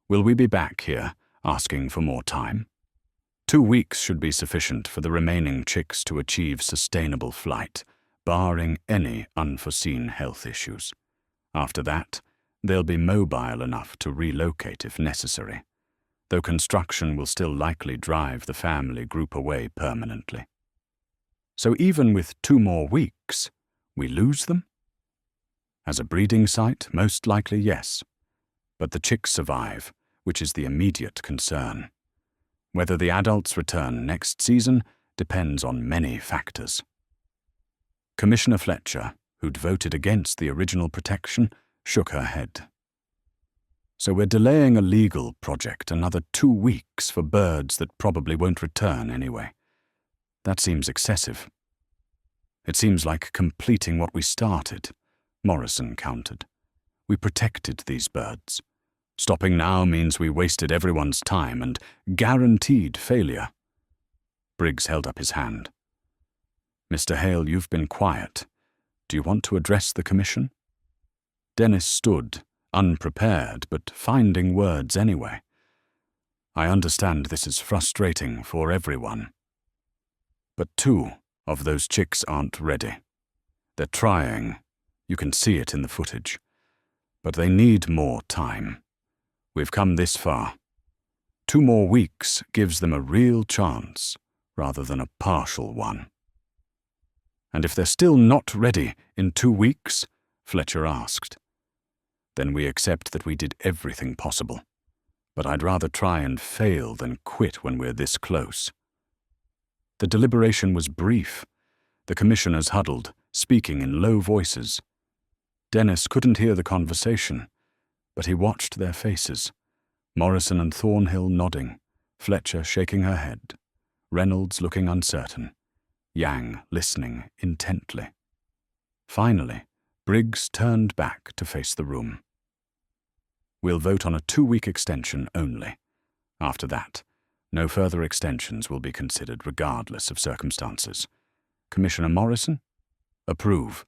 Will we be back here, asking for more time? 2 weeks should be sufficient for the remaining chicks to achieve sustainable flight, barring any unforeseen health issues. After that, they'll be mobile enough to relocate if necessary, though construction will still likely drive the family group away permanently. So even with 2 more weeks, we lose them? As a breeding site, most likely yes, but the chicks survive, which is the immediate concern. Whether the adults return next season depends on many factors." Commissioner Fletcher, who'd voted against the original protection, shook her head. "So we're delaying a legal project another 2 weeks for birds that probably won't return anyway. That seems excessive." "It seems like completing what we started," Morrison countered. "We protected these birds. Stopping now means we wasted everyone's time and guaranteed failure." Briggs held up his hand. "Mr. Hale, you've been quiet. Do you want to address the commission?" Dennis stood, unprepared, but finding words anyway. "I understand this is frustrating for everyone. But 2 of those chicks aren't ready. They're trying. You can see it in the footage. But they need more time. We've come this far. 2 more weeks gives them a real chance, rather than a partial one." "And if they're still not ready in 2 weeks?" Fletcher asked. "Then we accept that we did everything possible. But I'd rather try and fail than quit when we're this close." The deliberation was brief. The commissioners huddled, speaking in low voices. Dennis couldn't hear the conversation, but he watched their faces. Morrison and Thornhill nodding, Fletcher shaking her head, Reynolds looking uncertain, Yang listening intently. Finally, Briggs turned back to face the room. "We'll vote on a 2-week extension only. After that, no further extensions will be considered regardless of circumstances. Commissioner Morrison? Approve.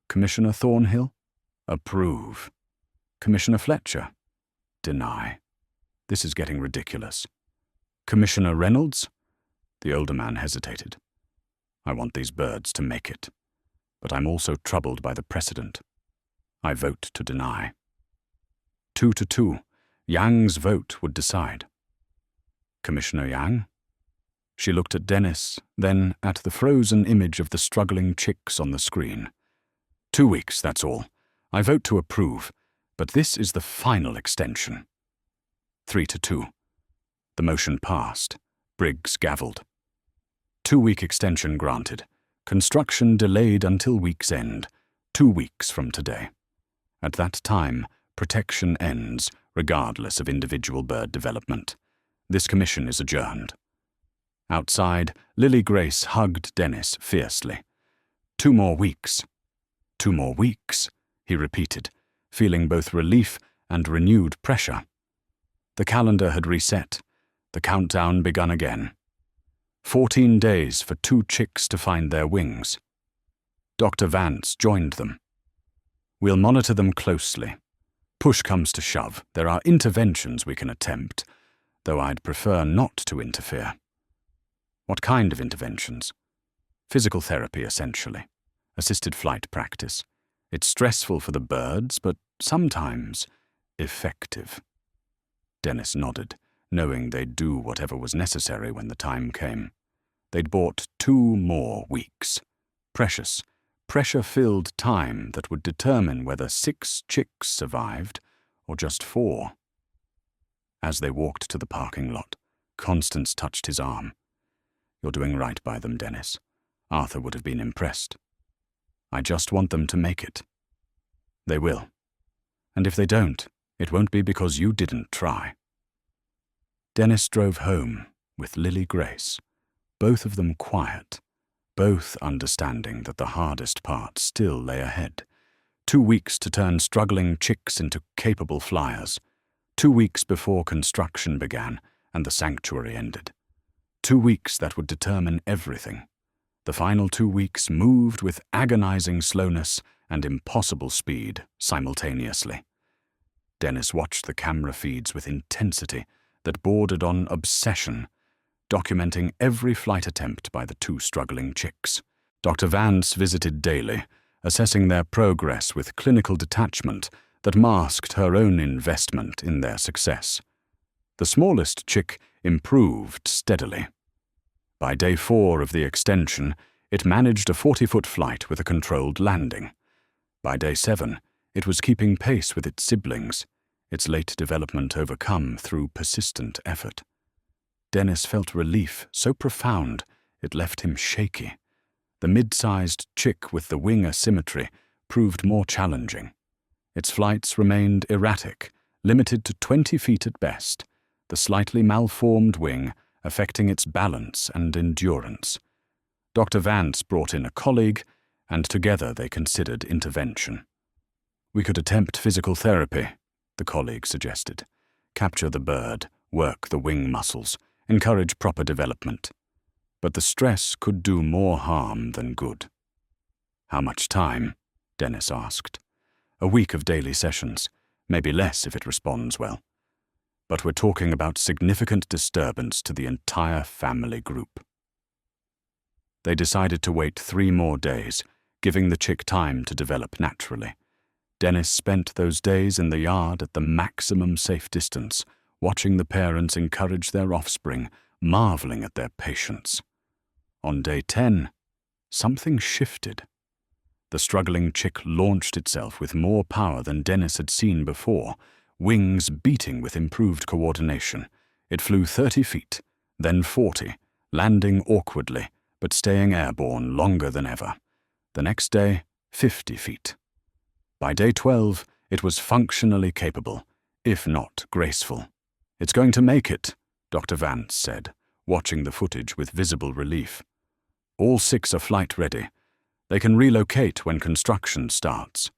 Commissioner Thornhill? Approve. Commissioner Fletcher? Deny. This is getting ridiculous. Commissioner Reynolds?" The older man hesitated. "I want these birds to make it, but I'm also troubled by the precedent. I vote to deny." 2 to 2, Yang's vote would decide. "Commissioner Yang?" She looked at Dennis, then at the frozen image of the struggling chicks on the screen. 2 weeks, that's all. I vote to approve, but this is the final extension." 3 to 2. The motion passed. Briggs gavelled. 2-week extension granted. Construction delayed until week's end, 2 weeks from today. At that time, protection ends, regardless of individual bird development. This commission is adjourned. Outside, Lily Grace hugged Dennis fiercely. 2 more weeks. 2 more weeks, he repeated, feeling both relief and renewed pressure. The calendar had reset. The countdown begun again. 14 days for 2 chicks to find their wings. Dr. Vance joined them. "We'll monitor them closely. Push comes to shove, there are interventions we can attempt, though I'd prefer not to interfere." "What kind of interventions?" "Physical therapy, essentially. Assisted flight practice. It's stressful for the birds, but sometimes effective." Dennis nodded, knowing they'd do whatever was necessary when the time came. They'd bought 2 more weeks. Precious, pressure-filled time that would determine whether 6 chicks survived or just 4. As they walked to the parking lot, Constance touched his arm. "You're doing right by them, Dennis. Arthur would have been impressed. I just want them to make it. They will. And if they don't, it won't be because you didn't try." Dennis drove home, with Lily Grace, both of them quiet, both understanding that the hardest part still lay ahead. 2 weeks to turn struggling chicks into capable flyers. 2 weeks before construction began and the sanctuary ended. 2 weeks that would determine everything. The final 2 weeks moved with agonizing slowness and impossible speed simultaneously. Dennis watched the camera feeds with intensity that bordered on obsession, documenting every flight attempt by the 2 struggling chicks. Dr. Vance visited daily, assessing their progress with clinical detachment that masked her own investment in their success. The smallest chick improved steadily. By day 4 of the extension, it managed a 40-foot flight with a controlled landing. By day 7, it was keeping pace with its siblings, its late development overcome through persistent effort. Dennis felt relief so profound it left him shaky. The mid-sized chick with the wing asymmetry proved more challenging. Its flights remained erratic, limited to 20 feet at best, the slightly malformed wing affecting its balance and endurance. Dr. Vance brought in a colleague, and together they considered intervention. "We could attempt physical therapy," the colleague suggested. "Capture the bird, work the wing muscles, encourage proper development. But the stress could do more harm than good." "How much time?" Dennis asked. "A week of daily sessions, maybe less if it responds well. But we're talking about significant disturbance to the entire family group." They decided to wait 3 more days, giving the chick time to develop naturally. Dennis spent those days in the yard at the maximum safe distance, watching the parents encourage their offspring, marveling at their patience. On day 10, something shifted. The struggling chick launched itself with more power than Dennis had seen before, wings beating with improved coordination. It flew 30 feet, then 40, landing awkwardly, but staying airborne longer than ever. The next day, 50 feet. By day 12, it was functionally capable, if not graceful. "It's going to make it," Dr. Vance said, watching the footage with visible relief. "All 6 are flight ready. They can relocate when construction starts."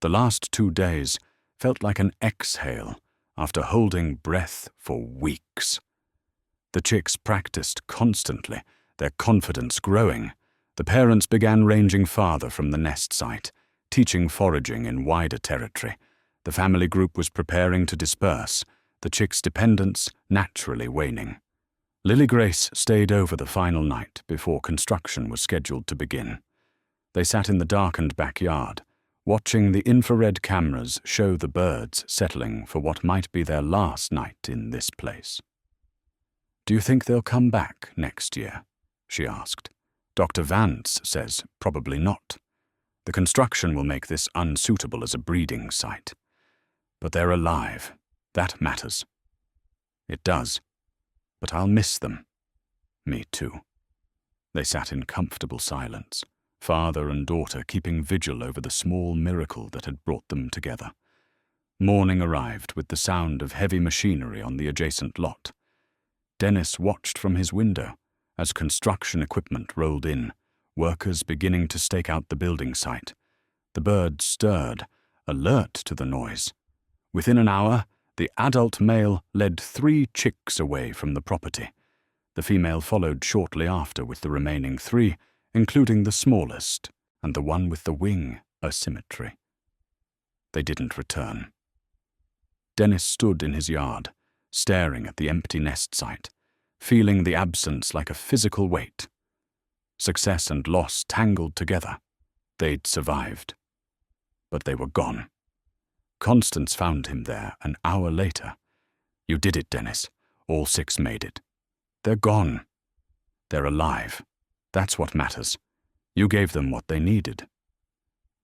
The last 2 days felt like an exhale after holding breath for weeks. The chicks practiced constantly, their confidence growing. The parents began ranging farther from the nest site, teaching foraging in wider territory. The family group was preparing to disperse, the chicks' dependence naturally waning. Lily Grace stayed over the final night before construction was scheduled to begin. They sat in the darkened backyard, watching the infrared cameras show the birds settling for what might be their last night in this place. "Do you think they'll come back next year?" she asked. "Dr. Vance says probably not. The construction will make this unsuitable as a breeding site. But they're alive. That matters." "It does. But I'll miss them." "Me too." They sat in comfortable silence, father and daughter keeping vigil over the small miracle that had brought them together. Morning arrived with the sound of heavy machinery on the adjacent lot. Dennis watched from his window as construction equipment rolled in, workers beginning to stake out the building site. The bird stirred, alert to the noise. Within an hour, the adult male led 3 chicks away from the property. The female followed shortly after with the remaining 3, including the smallest and the one with the wing asymmetry. They didn't return. Dennis stood in his yard, staring at the empty nest site, feeling the absence like a physical weight. Success and loss tangled together. They'd survived. But they were gone. Constance found him there an hour later. "You did it, Dennis. All 6 made it. They're gone. They're alive. That's what matters. You gave them what they needed."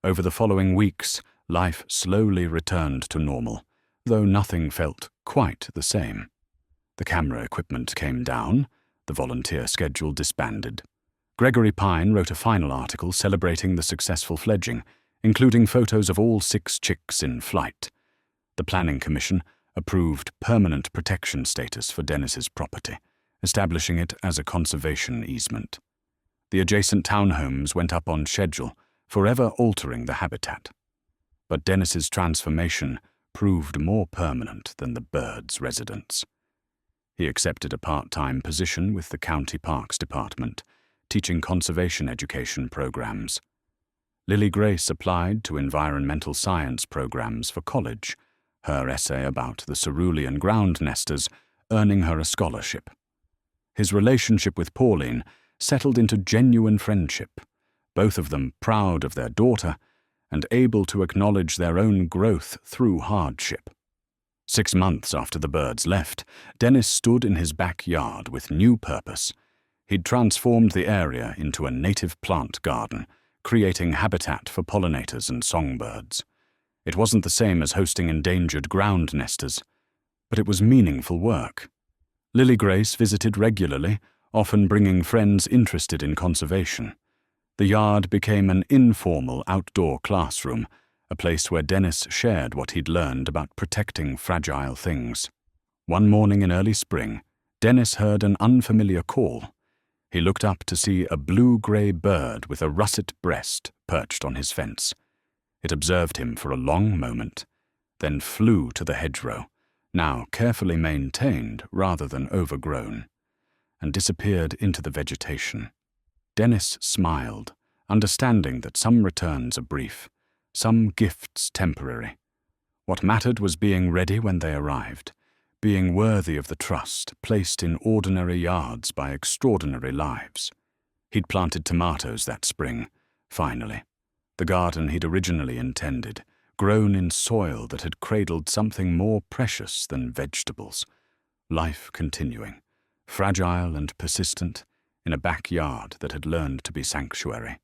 Over the following weeks, life slowly returned to normal, though nothing felt quite the same. The camera equipment came down, the volunteer schedule disbanded. Gregory Pine wrote a final article celebrating the successful fledging, including photos of all 6 chicks in flight. The Planning Commission approved permanent protection status for Dennis's property, establishing it as a conservation easement. The adjacent townhomes went up on schedule, forever altering the habitat. But Dennis's transformation proved more permanent than the birds' residence. He accepted a part-time position with the County Parks Department, teaching conservation education programs. Lily Grace applied to environmental science programs for college, her essay about the cerulean ground nesters earning her a scholarship. His relationship with Pauline settled into genuine friendship, both of them proud of their daughter and able to acknowledge their own growth through hardship. 6 months after the birds left, Dennis stood in his backyard with new purpose. He'd transformed the area into a native plant garden, creating habitat for pollinators and songbirds. It wasn't the same as hosting endangered ground nesters, but it was meaningful work. Lily Grace visited regularly, often bringing friends interested in conservation. The yard became an informal outdoor classroom, a place where Dennis shared what he'd learned about protecting fragile things. One morning in early spring, Dennis heard an unfamiliar call. He looked up to see a blue-gray bird with a russet breast perched on his fence. It observed him for a long moment, then flew to the hedgerow, now carefully maintained rather than overgrown, and disappeared into the vegetation. Dennis smiled, understanding that some returns are brief, some gifts temporary. What mattered was being ready when they arrived, being worthy of the trust placed in ordinary yards by extraordinary lives. He'd planted tomatoes that spring, finally. The garden he'd originally intended, grown in soil that had cradled something more precious than vegetables. Life continuing, fragile and persistent, in a backyard that had learned to be sanctuary.